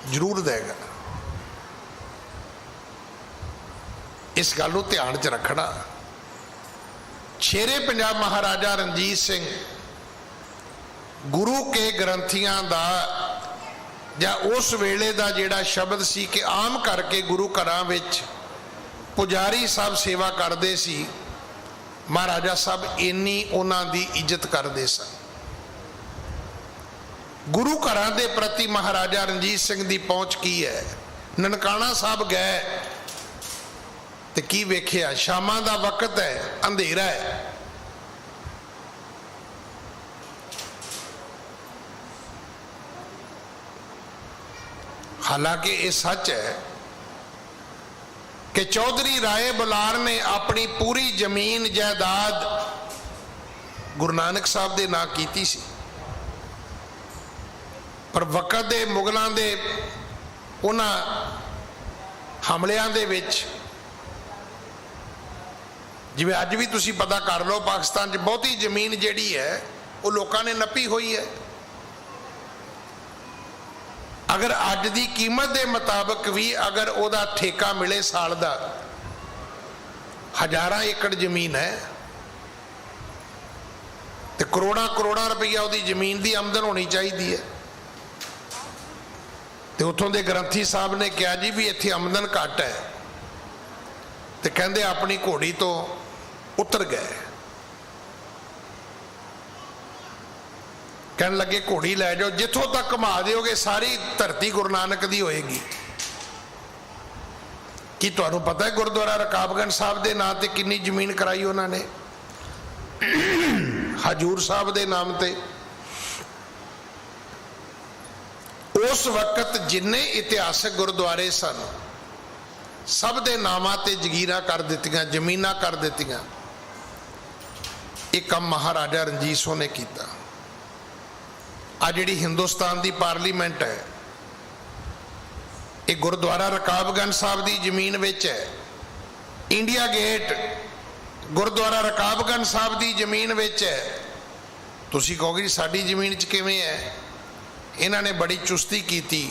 ਜ਼ਰੂਰ ਦੇਗਾ। ਇਸ ਗੱਲ ਨੂੰ ਧਿਆਨ 'ਚ ਰੱਖਣਾ। शेरे पंजाब महाराजा रणजीत सिंह गुरु के ग्रंथियां दा ਜਾਂ उस वेले ਦਾ ਜਿਹੜਾ शब्द सी कि आम करके गुरु घरां विच पुजारी साहब सेवा करते सी, महाराजा साहब इन्नी उन्हां दी इज्जत करते सन। गुरु घरां दे प्रति महाराजा रणजीत सिंह दी पहुंच की है। ननकाना साहब गए तो की वेख्या, शामां दा वक्त है, अंधेरा है, हालांकि ये सच है कि चौधरी राय बुलार ने अपनी पूरी जमीन जायदाद गुरु नानक साहब के नां की सी, पर वक़्त दे मुगलों के उन्हां हमलियां दे विच जिवें अज भी तुसीं पता कर लो, पाकिस्तान च बहुती जमीन जिहड़ी है वो लोगों ने नपी हुई है। अगर अज की कीमत के मुताबिक भी अगर वह ठेका मिले साल का, हज़ारां एकड़ जमीन है तो करोड़ा करोड़ा रुपया वो जमीन की आमदन होनी चाहिए है। तो उतों के ग्रंथी साहब ने कहा जी भी इत्थे आमदन घट है, तो कहते अपनी घोड़ी तो उतर गए। कहने लगे घोड़ी लै जाओ, जिथों तक घुमा दोगे सारी धरती गुरु नानक दी होएगी। कि तुहानू पता है गुरुद्वारा रकाबगंज साहब के नाम से कितनी जमीन कराई उन्होंने, हजूर साहब के नाम से। उस वक्त जिन्ने इतिहासक गुरुद्वारे सन सब दे नामां ते जगीरां कर दित्तियां, जमीनां कर दित्तियां। एक काम महाराजा रणजीत सिंह ने किया। आ जिहड़ी हिंदुस्तान की पार्लीमेंट है, ये गुरुद्वारा रकाबगंज साहब की जमीन विच है। इंडिया गेट गुरुद्वारा रकाबगंज साहब की जमीन विच है। तुसीं कहोगे जी साडी जमीन च किवें है? इन्हां ने बड़ी चुस्ती की,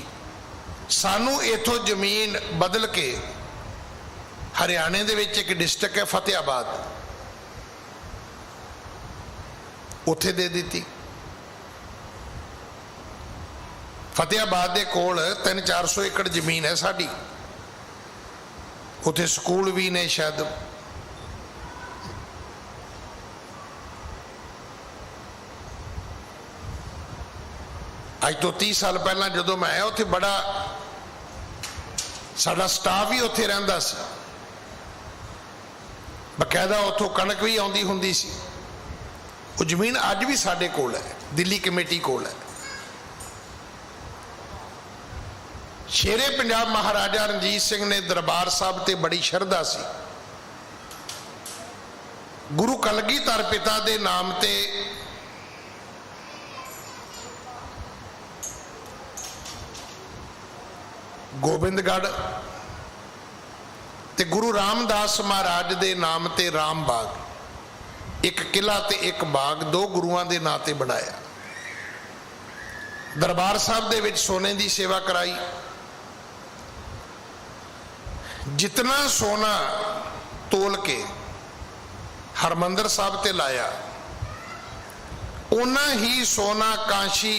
सानू इथों जमीन बदल के हरियाणे दे विच एक डिस्ट्रिक्ट है फतेहाबाद, उत्थे दे दी। फतेहाबाद के कोल 300-400 एकड़ जमीन है साड़ी, उत्थे स्कूल भी ने। शायद अज तो 30 साल पहला जो मैं आया उत्थे बड़ा साडा स्टाफ भी उत्थे रहिंदा सी, बकायदा उत्थों कणक भी आउंदी हुंदी सी। वो जमीन अज भी साडे कोल है, दिल्ली कमेटी कोल है। शेरे पंजाब महाराजा रणजीत सिंह ने दरबार साहब ते बड़ी शरधा सी। गुरु कलगीधर पिता के नाम ते गोबिंदगढ़ ते गुरु रामदास महाराज के नाम ते राम बाग, एक किला ते एक बाग दो गुरुआं दे नां ते बनाया। दरबार साहब दे विच सोने की सेवा कराई। जितना सोना तोल के हरमंदर साहब ते लाया, उन्ना ही सोना काशी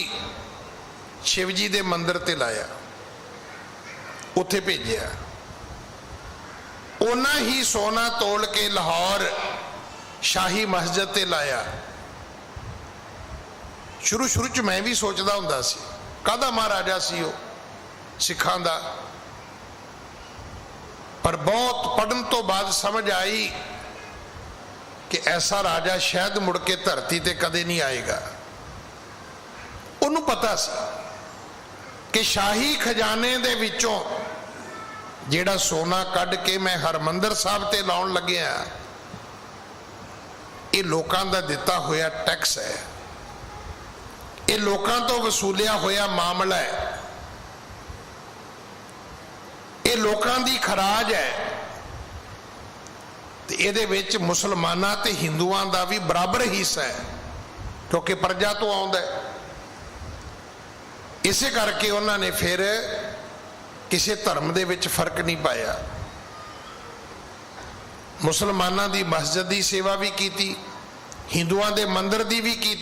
शिवजी दे मंदिर ते लाया, उत्थे भेजिया। उन्ना ही सोना तोल के लाहौर शाही मस्जिद ते लाया। शुरू शुरू च मैं भी सोचता हुंदा सी काहदा महाराजा सी वो सिखां दा, पर बहुत पढ़न तो बाद समझ आई कि ऐसा राजा शायद मुड़ के धरती ते कदे नहीं आएगा। उन्होंने पता सी कि शाही खजाने दे विचों जेड़ा सोना कढ़ के मैं हरमंदर साहब ते लाउण लग्या, ये लोकां दा दिता होया टैक्स है, ये लोकां तो वसूलिया होया मामला है, ये लोकां दी खराज है। ते इहदे विच मुसलमानां ते हिंदुआं दा भी बराबर हिस्सा है, क्योंकि प्रजा तो आउंदा है। इसे करके उन्होंने फिर किसी धर्म दे विच फर्क नहीं पाया। मुसलमाना दी मस्जिद की सेवा भी की, हिंदुआं दे मंदिर की भी की,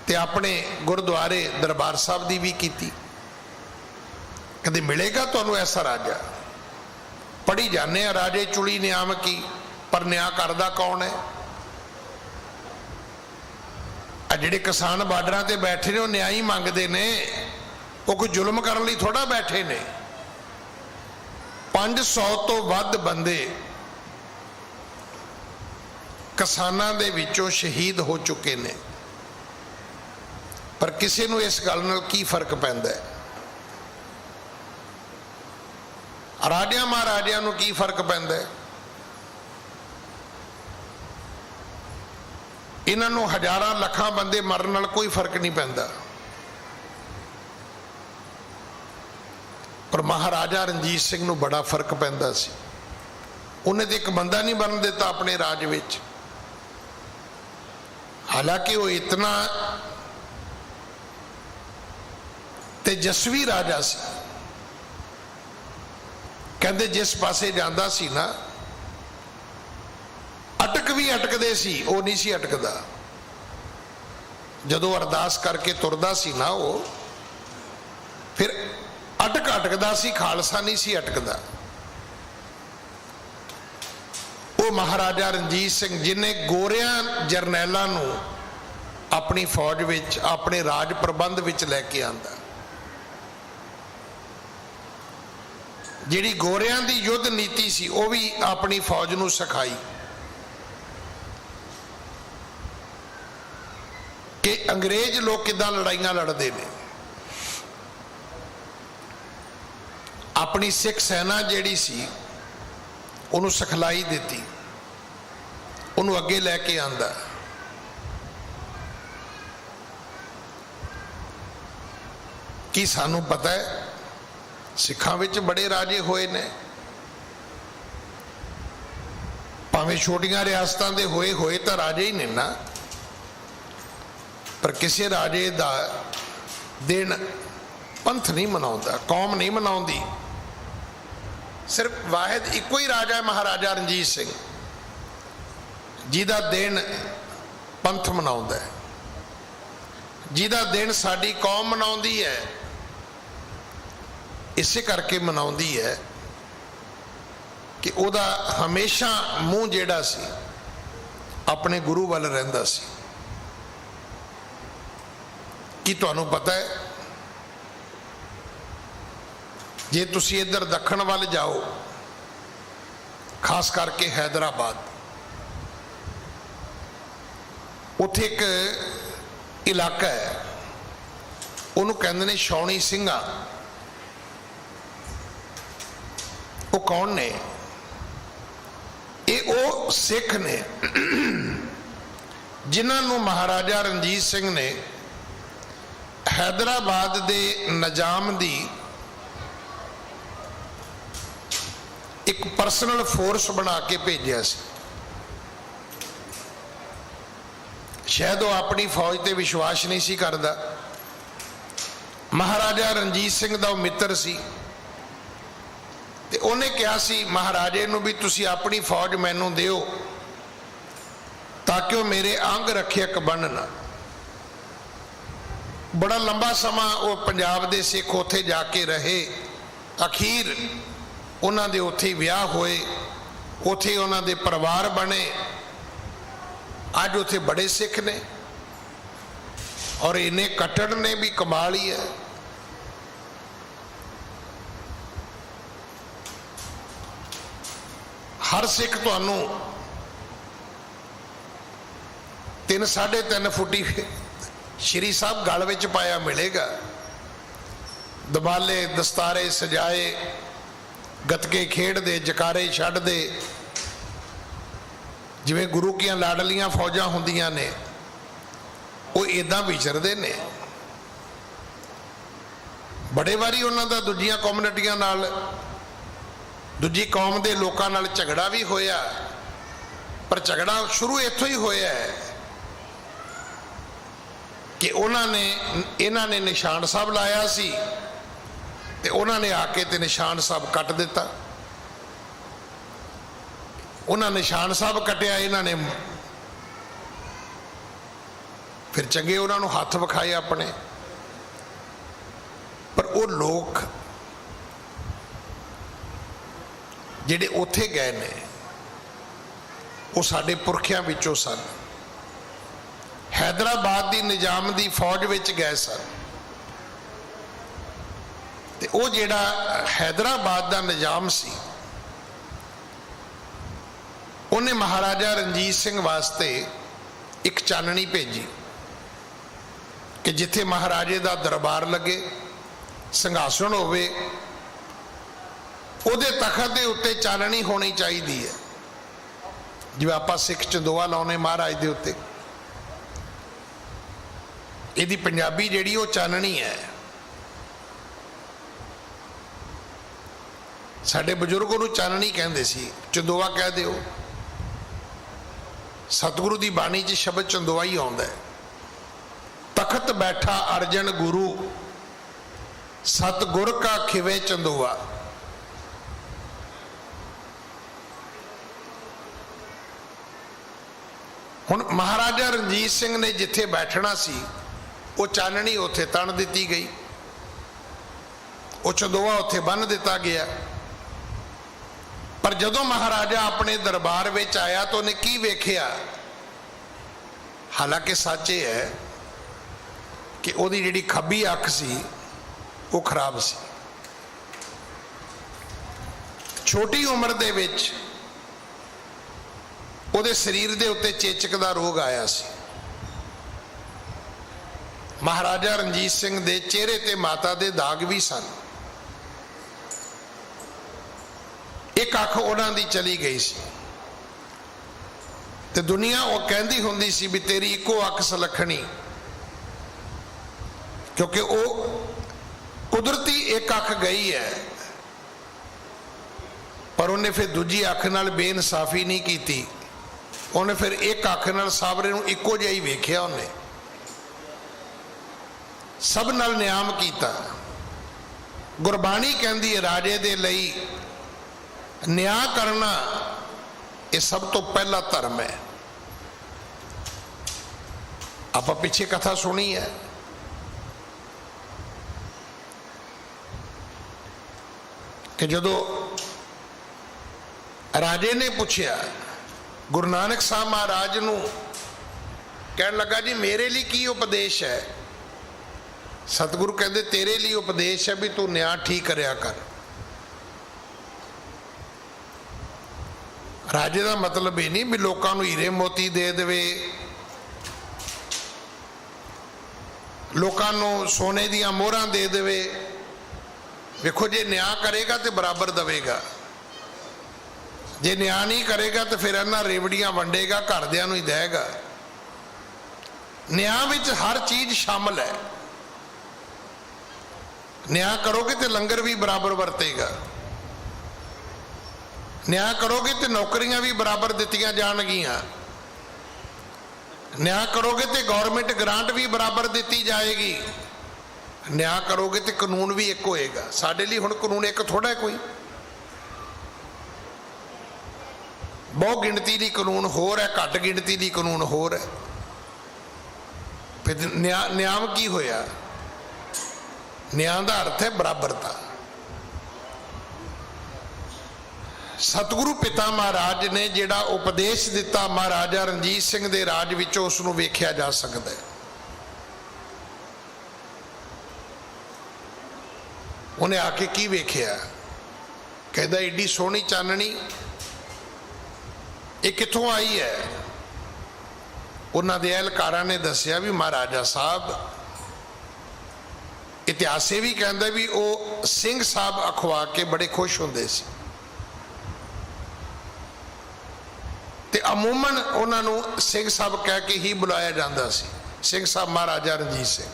ते अपने गुरुद्वारे दरबार साहब की भी की। कदे मिलेगा तुहानू ऐसा राजा? पढ़ी जाने राजे चुड़ी नियाम की, पर न्याय करदा कौन है? आ जिहड़े किसान बार्डरां ते बैठे ने, न्याय ही मंगते ने, वो कोई जुल्म करने लई थोड़ा बैठे ने। 500 तो वध बंदे किसानां दे विचों शहीद हो चुके ने, पर किसी नूं इस गल नाल की फर्क पैंदा है? राजा महाराजा नूं की फर्क पैंदा है? इन्हां नूं हजारां लखां बंदे मरन नाल कोई फर्क नहीं पैंदा, पर महाराजा रणजीत सिंह नूं बड़ा फर्क पैंदा सी। उन्हें तो एक बंदा नहीं बन दिता अपने राज विच। हालांकि वो इतना तेजस्वी राजा सी, कहते जिस पासे जांदा सी ना, अटक भी अटकदे सी, वो नहीं सी अटकदा। जदों अरदास करके तुरदा सी ना, वो फिर अटकदा सी, खालसा नहीं सी अटकदा। वो महाराजा रणजीत सिंह जिन्हें गोरियां जरनैलों नूं अपनी फौज विच, अपने राज प्रबंध विच लैके आंदा। जिहड़ी गोरियां दी युद्ध नीति सी, वो भी अपनी फौज नूं सिखाई कि अंग्रेज लोग किदां लड़ाइयां लड़दे ने। अपनी सिख सेना जिहड़ी सी, उन्होंने सिखलाई दी, उन्होंने अगे लैके आंदा। कि सानू पता है सिखां विच बड़े राजे होए ने, भावें छोटियां रियासतां दे होए होए तो राजे ही ने ना, पर किसी राजे दा दिन पंथ नहीं मनाउंदा, कौम नहीं मनाउंदी। सिर्फ वाहिद इको ही राजा है महाराजा रणजीत सिंह, जिहदा दिन पंथ मनाउंदा है, जिहदा दिन साडी कौम मनाउंदी है। इसे करके मनाउंदी है कि उहदा हमेशा मूँह जिहड़ा सी अपने गुरु वाल रहिंदा सी। कि तुहानू पता है, जे तुसी इधर दखण वाल जाओ, खास करके हैदराबाद, उत्थे एक इलाका है, उन्होंने कहते हैं छाउणी सिंघा। वो कौन ने? ये वो सिख ने जिन्होंने महाराजा रणजीत सिंह ने हैदराबाद दे निजाम दी एक परसनल फोर्स बना के भेजा सी। शायद वो अपनी फौज ते विश्वास नहीं सी करदा। महाराजा रणजीत सिंह दा मित्र सी, ते उन्हें कहा सी महाराजे नूं भी तुसी अपनी फौज मैनू दिओ ताकि वो मेरे अंग रखियक बनन। बड़ा लंबा समा वो पंजाब दे सिख उत्थे जाके रहे, अखीर उन्हां दे उत्थे विआह होए, उत्थे उन्हां दे परिवार बने। अज उत्थे बड़े सिख ने और इन्हें कट्टड़ ने भी, कमाल ही है। हर सिख तुहानू 3-3.5 फुटी श्री साहब गल विच पाया मिलेगा। दबाले दस्तारे सजाए, गतके खेडदे, जकारे छड्डदे, जिवें गुरु की लाडलियां फौजा होंदियां ने, वो इदां विचरदे ने। बड़े वारी उन्हां दा दूजियां कम्युनिटियां नाल, दूजी कौम के लोगों नाल झगड़ा भी होया, पर झगड़ा शुरू इत्थों ही होया है कि उन्होंने इन्हां ने निशान साहब लाया सी, ते उन्होंने आके ते निशान साहब कट दिता। उन्हां निशान साहब कटिया, इन्हां ने फिर चंगे उन्होंने हाथ विखाए अपने। पर वो लोग जिहड़े उत्थे गए ने वो साडे पुरखियां विचों सन। हैदराबाद की निजाम की फौज विच गए सन, ते वो जिहड़ा हैदराबाद का निजाम सी उन्हें महाराजा रणजीत सिंह वास्ते एक चाननी भेजी कि जिथे महाराजे का दरबार लगे, संघासन होवे, उहदे तखत के उत्ते चाननी होनी चाहिए है, जिवें आपां सिख चंदोआ लाउने महाराज के उत्ते। इहदी पंजाबी जिहड़ी वो चाननी है। साडे बजुर्ग उहनूं चाननी कहंदे सी, चंदोआ कह दिओ। सतगुरु की बाणी च शब्द चंदोआ ही आउंदा है। तखत बैठा अर्जन गुरु, सतगुर का खिवे चंदोआ। हुण महाराजा रणजीत सिंह ने जिथे बैठना सी वो चाननी उत्थे तण दिती गई, वो चंदोआ उत्थे बन दिता गया। पर जदों महाराजा अपने दरबार में आया तो उन्हें की वेख्या, हालांकि सच ये है कि उहदी जिहड़ी खब्बी अख सी वो खराब सी। छोटी उम्र दे विच उहदे शरीर दे उत्ते चेचक दा रोग आया सी। महाराजा रणजीत सिंह दे चेहरे ते माता दे दाग भी सन। एक अख उन्हां दी चली गई सी ते दुनिया वो कहती हुंदी सी भी तेरी इको अख सलखणी, क्योंकि वो कुदरती एक अख गई है। पर उन्हें फिर दूजी अख नाल बेइंसाफी नहीं की, उन्हें फिर एक अख नाल सावरे नूं इको जिहा ही वेख्या। उन्हें सब नाल न्याम कीता। गुरबाणी कहंदी है राजे दे लई न्याय करना ये सब तो पहला धर्म है। आप पीछे कथा सुनी है, कि जदों राजे ने पूछया गुरु नानक साहब महाराज नूं, कहन लगा जी मेरे लिए की उपदेश है। सतगुरु कहते तेरे लिए उपदेश है भी तू न्याय ठीक करया कर। राजे का मतलब ये नहीं भी लोगों को हीरे मोती दे देवे, लोगों को सोने दियां मोहरां दे देवे। देखो जे न्याय करेगा तो बराबर देवेगा, जे न्याय नहीं करेगा तो फिर इन्हां रेवड़ियां वंडेगा, घरदियां नूं ही देगा। न्याय विच हर चीज शामिल है। न्याय करोगे तो लंगर भी बराबर वरतेगा, न्याय करोगे तो नौकरियां भी बराबर दित्तियां जाणगियां, न्याय करोगे तो गौरमेंट ग्रांट भी बराबर दी जाएगी, न्याय करोगे तो कानून भी एक होएगा। साडे लिए हुण कानून एक थोड़ा है, कोई बहुत गिणती दी कानून होर है, घट गिणती दी कानून होर है। फिर न्याय की होया? न्याय का अर्थ है बराबरता। सतगुरु पिता महाराज ने जिहड़ा उपदेश दिता महाराजा रणजीत सिंह दे राज विचों उसनूं वेख्या जा सकता है। उन्हें आके की वेख्या? कहता एडी सोहनी चाननी ये कित्थों आई है? उन्हां दे एहलकारां ने दस्सिया भी महाराजा साहब, इतिहास भी कहता भी वो सिंह साहब अखवा के बड़े खुश होंदे सी ते अमूमन उन्होंने सिंह साहब कह के ही बुलाया जाता सी। सिंह साहब महाराजा रणजीत सिंह।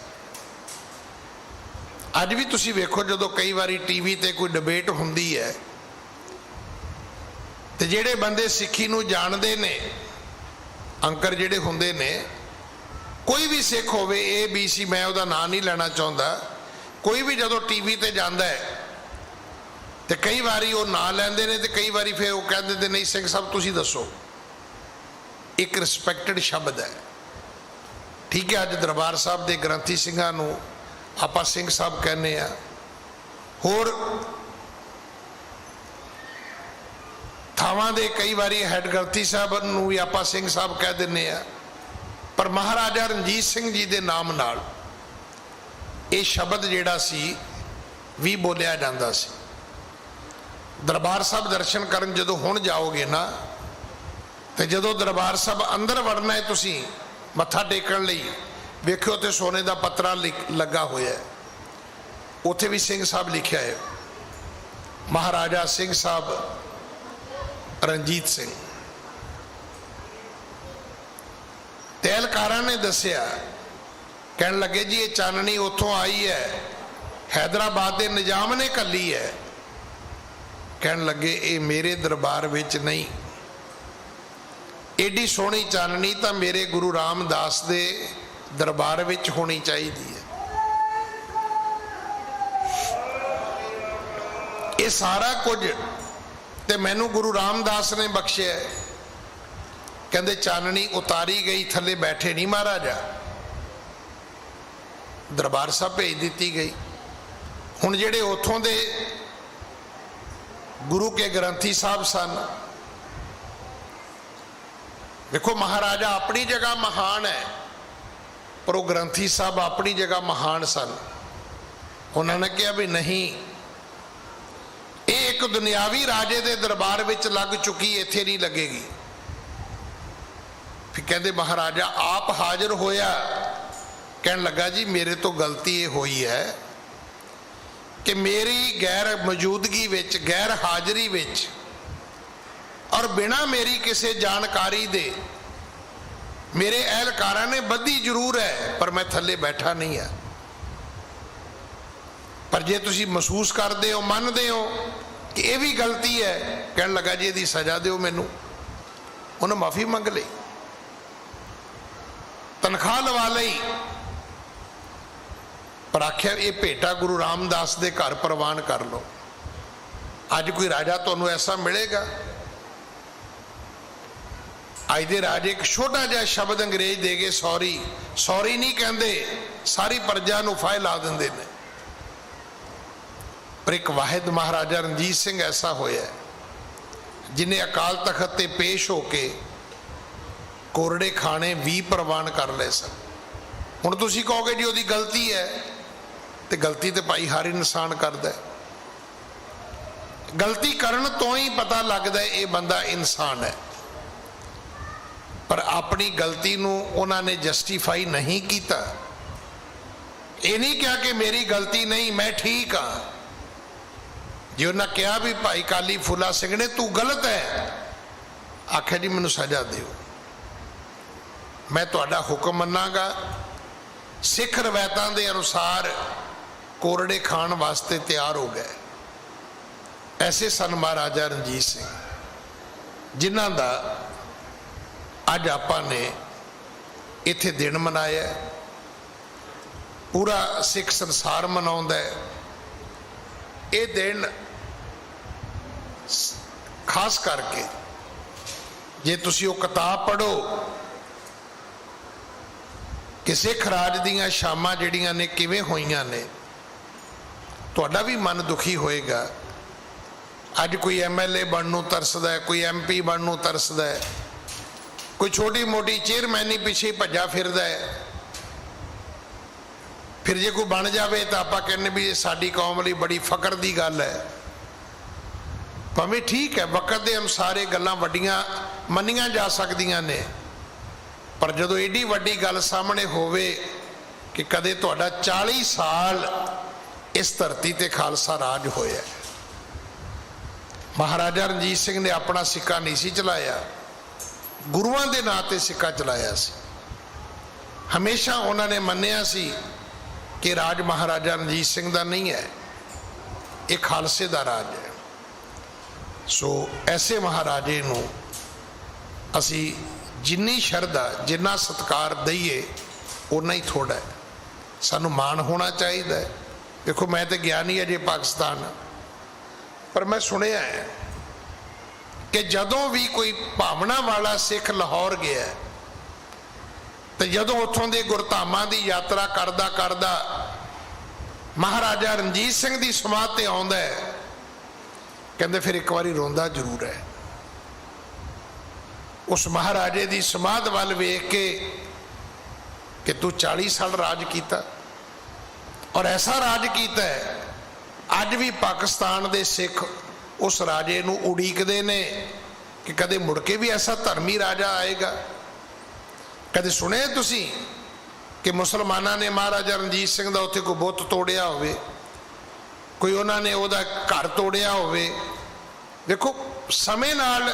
अज भी तुसी वेखो जो कई बारी टीवी ते कोई डिबेट हुंदी है ते जेड़े बंदे सिक्खी नूं जानदे ने, अंकर जेड़े हुंदे ने, कोई भी सिख होवे ABC, मैं उहदा नाम नहीं लेना चाहता, कोई भी जदों टीवी ते जांदा है ਤੇ ਕਈ ਵਾਰੀ ਉਹ ਨਾ ਲੈਂਦੇ ਨੇ, ਤੇ ਕਈ ਵਾਰੀ ਫਿਰ ਉਹ ਕਹਿ ਦਿੰਦੇ ਨਹੀਂ ਸਿੰਘ ਸਾਹਿਬ ਤੁਸੀਂ ਦੱਸੋ। ਇੱਕ ਰਿਸਪੈਕਟਡ ਸ਼ਬਦ ਹੈ, ਠੀਕ ਹੈ। ਅੱਜ ਦਰਬਾਰ ਸਾਹਿਬ ਦੇ ਗ੍ਰੰਥੀ ਸਿੰਘਾਂ ਨੂੰ ਆਪਾਂ ਸਿੰਘ ਸਾਹਿਬ ਕਹਿੰਦੇ ਆ, ਹੋਰ ਥਾਵਾਂ ਦੇ ਕਈ ਵਾਰੀ ਹੈਡ ਗ੍ਰੰਥੀ ਸਾਹਿਬ ਨੂੰ ਵੀ ਆਪਾਂ ਸਿੰਘ ਸਾਹਿਬ ਕਹਿ ਦਿੰਦੇ ਆ। ਪਰ ਮਹਾਰਾਜਾ ਰਣਜੀਤ ਸਿੰਘ ਜੀ ਦੇ ਨਾਮ ਨਾਲ ਇਹ ਸ਼ਬਦ ਜਿਹੜਾ ਸੀ ਵੀ ਬੋਲਿਆ ਜਾਂਦਾ ਸੀ। ਦਰਬਾਰ ਸਾਹਿਬ ਦਰਸ਼ਨ ਕਰਨ ਜਦੋਂ ਹੁਣ ਜਾਓਗੇ ਨਾ, ਤੇ ਜਦੋਂ ਦਰਬਾਰ ਸਾਹਿਬ ਅੰਦਰ ਵੜਨਾ ਹੈ ਤੁਸੀਂ ਮੱਥਾ ਟੇਕਣ ਲਈ, ਵੇਖਿਓ ਤੇ ਸੋਨੇ ਦਾ ਪੱਤਰਾ ਲੱਗਾ ਹੋਇਆ, ਉੱਥੇ ਵੀ ਸਿੰਘ ਸਾਹਿਬ ਲਿਖਿਆ ਹੈ, ਮਹਾਰਾਜਾ ਸਿੰਘ ਸਾਹਿਬ ਰਣਜੀਤ ਸਿੰਘ। ਤੇ ਅਹਿਲਕਾਰਾਂ ਨੇ ਦੱਸਿਆ, ਕਹਿਣ ਲੱਗੇ ਜੀ ਇਹ ਚਾਨਣੀ ਉੱਥੋਂ ਆਈ ਹੈ, ਹੈਦਰਾਬਾਦ ਦੇ ਨਿਜ਼ਾਮ ਨੇ ਘੱਲੀ ਹੈ। ਕਹਿਣ ਲੱਗੇ ਇਹ ਮੇਰੇ ਦਰਬਾਰ ਵਿੱਚ ਨਹੀਂ, ਏਡੀ ਸੋਹਣੀ ਚਾਨਣੀ ਤਾਂ ਮੇਰੇ ਗੁਰੂ ਰਾਮਦਾਸ ਦੇ ਦਰਬਾਰ ਵਿੱਚ ਹੋਣੀ ਚਾਹੀਦੀ ਹੈ। ਇਹ ਸਾਰਾ ਕੁਝ ਤੇ ਮੈਨੂੰ ਗੁਰੂ ਰਾਮਦਾਸ ਨੇ ਬਖਸ਼ਿਆ। ਕਹਿੰਦੇ ਚਾਨਣੀ ਉਤਾਰੀ ਗਈ, ਥੱਲੇ ਬੈਠੇ ਨਹੀਂ ਮਹਾਰਾਜਾ, ਦਰਬਾਰ ਸਾਹਿਬ ਭੇਜ ਦਿੱਤੀ ਗਈ। ਹੁਣ ਜਿਹੜੇ ਉੱਥੋਂ ਦੇ ਗੁਰੂ ਕੇ ਗ੍ਰੰਥੀ ਸਾਹਿਬ ਸਨ, ਦੇਖੋ ਮਹਾਰਾਜਾ ਆਪਣੀ ਜਗ੍ਹਾ ਮਹਾਨ ਹੈ, ਪਰ ਉਹ ਗ੍ਰੰਥੀ ਸਾਹਿਬ ਆਪਣੀ ਜਗ੍ਹਾ ਮਹਾਨ ਸਨ। ਉਹਨਾਂ ਨੇ ਕਿਹਾ ਵੀ ਨਹੀਂ, ਇਹ ਇੱਕ ਦੁਨਿਆਵੀ ਰਾਜੇ ਦੇ ਦਰਬਾਰ ਵਿੱਚ ਲੱਗ ਚੁੱਕੀ, ਇੱਥੇ ਨਹੀਂ ਲੱਗੇਗੀ। ਫਿਰ ਕਹਿੰਦੇ ਮਹਾਰਾਜਾ ਆਪ ਹਾਜ਼ਰ ਹੋਇਆ, ਕਹਿਣ ਲੱਗਾ ਜੀ ਮੇਰੇ ਤੋਂ ਗਲਤੀ ਇਹ ਹੋਈ ਹੈ ਕਿ ਮੇਰੀ ਗੈਰ ਮੌਜੂਦਗੀ ਵਿੱਚ, ਗੈਰ ਹਾਜ਼ਰੀ ਵਿੱਚ, ਔਰ ਬਿਨਾਂ ਮੇਰੀ ਕਿਸੇ ਜਾਣਕਾਰੀ ਦੇ ਮੇਰੇ ਅਹਿਲਕਾਰਾਂ ਨੇ ਬੱਧੀ ਜ਼ਰੂਰ ਹੈ, ਪਰ ਮੈਂ ਥੱਲੇ ਬੈਠਾ ਨਹੀਂ ਹੈ। ਪਰ ਜੇ ਤੁਸੀਂ ਮਹਿਸੂਸ ਕਰਦੇ ਹੋ, ਮੰਨਦੇ ਹੋ ਕਿ ਇਹ ਵੀ ਗਲਤੀ ਹੈ, ਕਹਿਣ ਲੱਗਾ ਜੀ ਇਹਦੀ ਸਜ਼ਾ ਦਿਓ ਮੈਨੂੰ। ਉਹਨੇ ਮਾਫੀ ਮੰਗ ਲਈ, ਤਨਖਾਹ ਲਵਾ ਲਈ, ਪਰ ਆਖਿਆ ਇਹ ਭੇਟਾ ਗੁਰੂ ਰਾਮਦਾਸ ਦੇ ਘਰ ਪ੍ਰਵਾਨ ਕਰ ਲਓ। ਅੱਜ ਕੋਈ ਰਾਜਾ ਤੁਹਾਨੂੰ ਐਸਾ ਮਿਲੇਗਾ? ਅੱਜ ਦੇ ਰਾਜੇ ਇੱਕ ਛੋਟਾ ਜਿਹਾ ਸ਼ਬਦ ਅੰਗਰੇਜ਼ ਦੇ ਗਏ, ਸੌਰੀ, ਸੌਰੀ ਨਹੀਂ ਕਹਿੰਦੇ, ਸਾਰੀ ਪ੍ਰਜਾ ਨੂੰ ਫਾਹੇ ਲਾ ਦਿੰਦੇ ਨੇ। ਪਰ ਇੱਕ ਵਾਹਿਦ ਮਹਾਰਾਜਾ ਰਣਜੀਤ ਸਿੰਘ ਐਸਾ ਹੋਇਆ ਜਿਨੇ ਅਕਾਲ ਤਖਤ ਤੇ ਪੇਸ਼ ਹੋ ਕੇ ਕੋਰੜੇ ਖਾਣੇ ਵੀ ਪ੍ਰਵਾਨ ਕਰ ਲਏ ਸਨ। ਹੁਣ ਤੁਸੀਂ ਕਹੋਗੇ ਜੀ ਉਹਦੀ ਗਲਤੀ ਹੈ, ਤੇ ਗਲਤੀ ਤੇ ਭਾਈ ਹਰ ਇਨਸਾਨ ਕਰਦਾ ਹੈ। ਗਲਤੀ ਕਰਨ ਤੋਂ ਹੀ ਪਤਾ ਲੱਗਦਾ ਇਹ ਬੰਦਾ ਇਨਸਾਨ ਹੈ। ਪਰ ਆਪਣੀ ਗਲਤੀ ਨੂੰ ਉਹਨਾਂ ਨੇ ਜਸਟੀਫਾਈ ਨਹੀਂ ਕੀਤਾ। ਇਹ ਨਹੀਂ ਕਿਹਾ ਕਿ ਮੇਰੀ ਗਲਤੀ ਨਹੀਂ, ਮੈਂ ਠੀਕ ਹਾਂ। ਜੇ ਉਹਨਾਂ ਕਿਹਾ ਵੀ ਭਾਈ ਕਾਲੀ ਫੂਲਾ ਸਿੰਘ ਨੇ ਤੂੰ ਗਲਤ ਹੈ, ਆਖਿਆ ਜੀ ਮੈਨੂੰ ਸਜ਼ਾ ਦਿਓ, ਮੈਂ ਤੁਹਾਡਾ ਹੁਕਮ ਮੰਨਾਂਗਾ। ਸਿੱਖ ਰਵਾਇਤਾਂ ਦੇ ਅਨੁਸਾਰ ਕੋਰੜੇ ਖਾਣ ਵਾਸਤੇ ਤਿਆਰ ਹੋ ਗਏ। ਐਸੇ ਸਨ ਮਹਾਰਾਜਾ ਰਣਜੀਤ ਸਿੰਘ, ਜਿਨ੍ਹਾਂ ਦਾ ਅੱਜ ਆਪਾਂ ਨੇ ਇੱਥੇ ਦਿਨ ਮਨਾਇਆ। ਪੂਰਾ ਸਿੱਖ ਸੰਸਾਰ ਮਨਾਉਂਦਾ ਹੈ ਇਹ ਦਿਨ। ਖਾਸ ਕਰਕੇ ਜੇ ਤੁਸੀਂ ਉਹ ਕਿਤਾਬ ਪੜ੍ਹੋ ਕਿ ਸਿੱਖ ਰਾਜ ਦੀਆਂ ਸ਼ਾਮਾਂ ਜਿਹੜੀਆਂ ਨੇ ਕਿਵੇਂ ਹੋਈਆਂ ਨੇ, ਤੁਹਾਡਾ ਵੀ ਮਨ ਦੁਖੀ ਹੋਏਗਾ। ਅੱਜ ਕੋਈ MLA ਬਣਨ ਨੂੰ ਤਰਸਦਾ ਹੈ, ਕੋਈ MP ਬਣਨ ਨੂੰ ਤਰਸਦਾ ਹੈ, ਕੋਈ ਛੋਟੀ ਮੋਟੀ ਚੇਅਰਮੈਨੀ ਪਿੱਛੇ ਭੱਜਾ ਫਿਰਦਾ ਹੈ। ਫਿਰ ਜੇ ਕੋਈ ਬਣ ਜਾਵੇ ਤਾਂ ਆਪਾਂ ਕਹਿੰਦੇ ਵੀ ਇਹ ਸਾਡੀ ਕੌਮ ਲਈ ਬੜੀ ਫਕਰ ਦੀ ਗੱਲ ਹੈ। ਭਾਵੇਂ ਠੀਕ ਹੈ, ਵਕਤ ਦੇ ਅਨੁਸਾਰ ਇਹ ਗੱਲਾਂ ਵੱਡੀਆਂ ਮੰਨੀਆਂ ਜਾ ਸਕਦੀਆਂ ਨੇ, ਪਰ ਜਦੋਂ ਏਡੀ ਵੱਡੀ ਗੱਲ ਸਾਹਮਣੇ ਹੋਵੇ ਕਿ ਕਦੇ ਤੁਹਾਡਾ 40 ਸਾਲ ਇਸ ਧਰਤੀ ਤੇ ਖਾਲਸਾ ਰਾਜ ਹੋਇਆ। ਮਹਾਰਾਜਾ ਰਣਜੀਤ ਸਿੰਘ ਨੇ ਆਪਣਾ ਸਿੱਕਾ ਨਹੀਂ ਸੀ ਚਲਾਇਆ, ਗੁਰੂਆਂ ਦੇ ਨਾਂ ਤੇ ਸਿੱਕਾ ਚਲਾਇਆ ਸੀ। ਹਮੇਸ਼ਾ ਉਹਨਾਂ ਨੇ ਮੰਨਿਆ ਸੀ ਕਿ ਰਾਜ ਮਹਾਰਾਜਾ ਰਣਜੀਤ ਸਿੰਘ ਦਾ ਨਹੀਂ ਹੈ, ਇਹ ਖਾਲਸੇ ਦਾ ਰਾਜ ਹੈ। ਸੋ ਐਸੇ ਮਹਾਰਾਜੇ ਨੂੰ ਅਸੀਂ ਜਿੰਨੀ ਸ਼ਰਧਾ, ਜਿੰਨਾ ਸਤਿਕਾਰ ਦਈਏ ਉਨਾ ਹੀ ਥੋੜਾ ਹੈ। ਸਾਨੂੰ ਮਾਣ ਹੋਣਾ ਚਾਹੀਦਾ ਹੈ। ਦੇਖੋ ਮੈਂ ਤਾਂ ਗਿਆ ਨਹੀਂ ਅਜੇ ਪਾਕਿਸਤਾਨ, पर मैं सुनिया है कि जदों भी कोई भावना वाला सिख लाहौर गया तो जदों उत्थों के गुरधामां की यात्रा करदा करदा महाराजा रणजीत सिंह की समाध ते आउंदा है, कहंदे फिर एक बारी रोंदा जरूर है। उस महाराजे की समाध वाल वेख के कि तू 40 साल राज किया और ऐसा राज किया है, अज भी पाकिस्तान के सिख उस राजे नूं उड़ीकदे ने कि कदे मुड़ के भी ऐसा धर्मी राजा आएगा। कदे सुने तुसी कि मुसलमाना ने महाराजा रणजीत सिंह का उत्थे कोई बुत तोड़िया होवे, कोई उन्होंने उहदा घर तोड़िया होवे। देखो समय नाल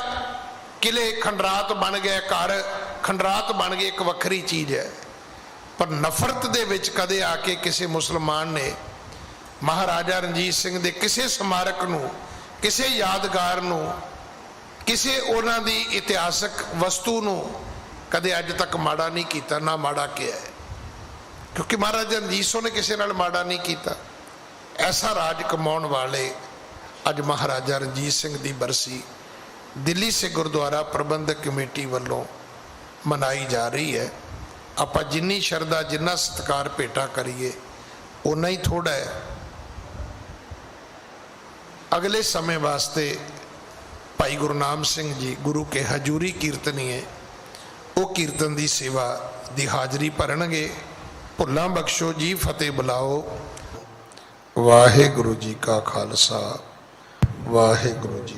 किले खंडरात बन गए, घर खंडरात बन गए, एक वक्री चीज़ है। पर नफरत दे विच कदे आके किसी मुसलमान ने महाराजा रणजीत सिंह दे किसी स्मारक नूं, किसी यादगार नूं, किसी उन्हां दी इतिहासक वस्तु नूं कदे अज तक माड़ा नहीं किया, ना माड़ा किया है, क्योंकि महाराजा रणजीत सिंह ने किसी नाल माड़ा नहीं किया। ऐसा राज कमाउण वाले अज महाराजा रणजीत सिंह की बरसी दिल्ली से गुरुद्वारा प्रबंधक कमेटी वालों मनाई जा रही है। आपां जिन्नी शरदा जिन्ना सत्कार भेटा करिए उन्ना ही थोड़ा है। अगले समय वास्ते भाई गुरनाम सिंह जी गुरु के हजूरी कीर्तनी है, वो कीर्तन की सेवा की हाजरी भरनगे। भुल्लां बख्शो जी, फतेह बुलाओ। वाहिगुरु जी का खालसा, वाहिगुरु जी।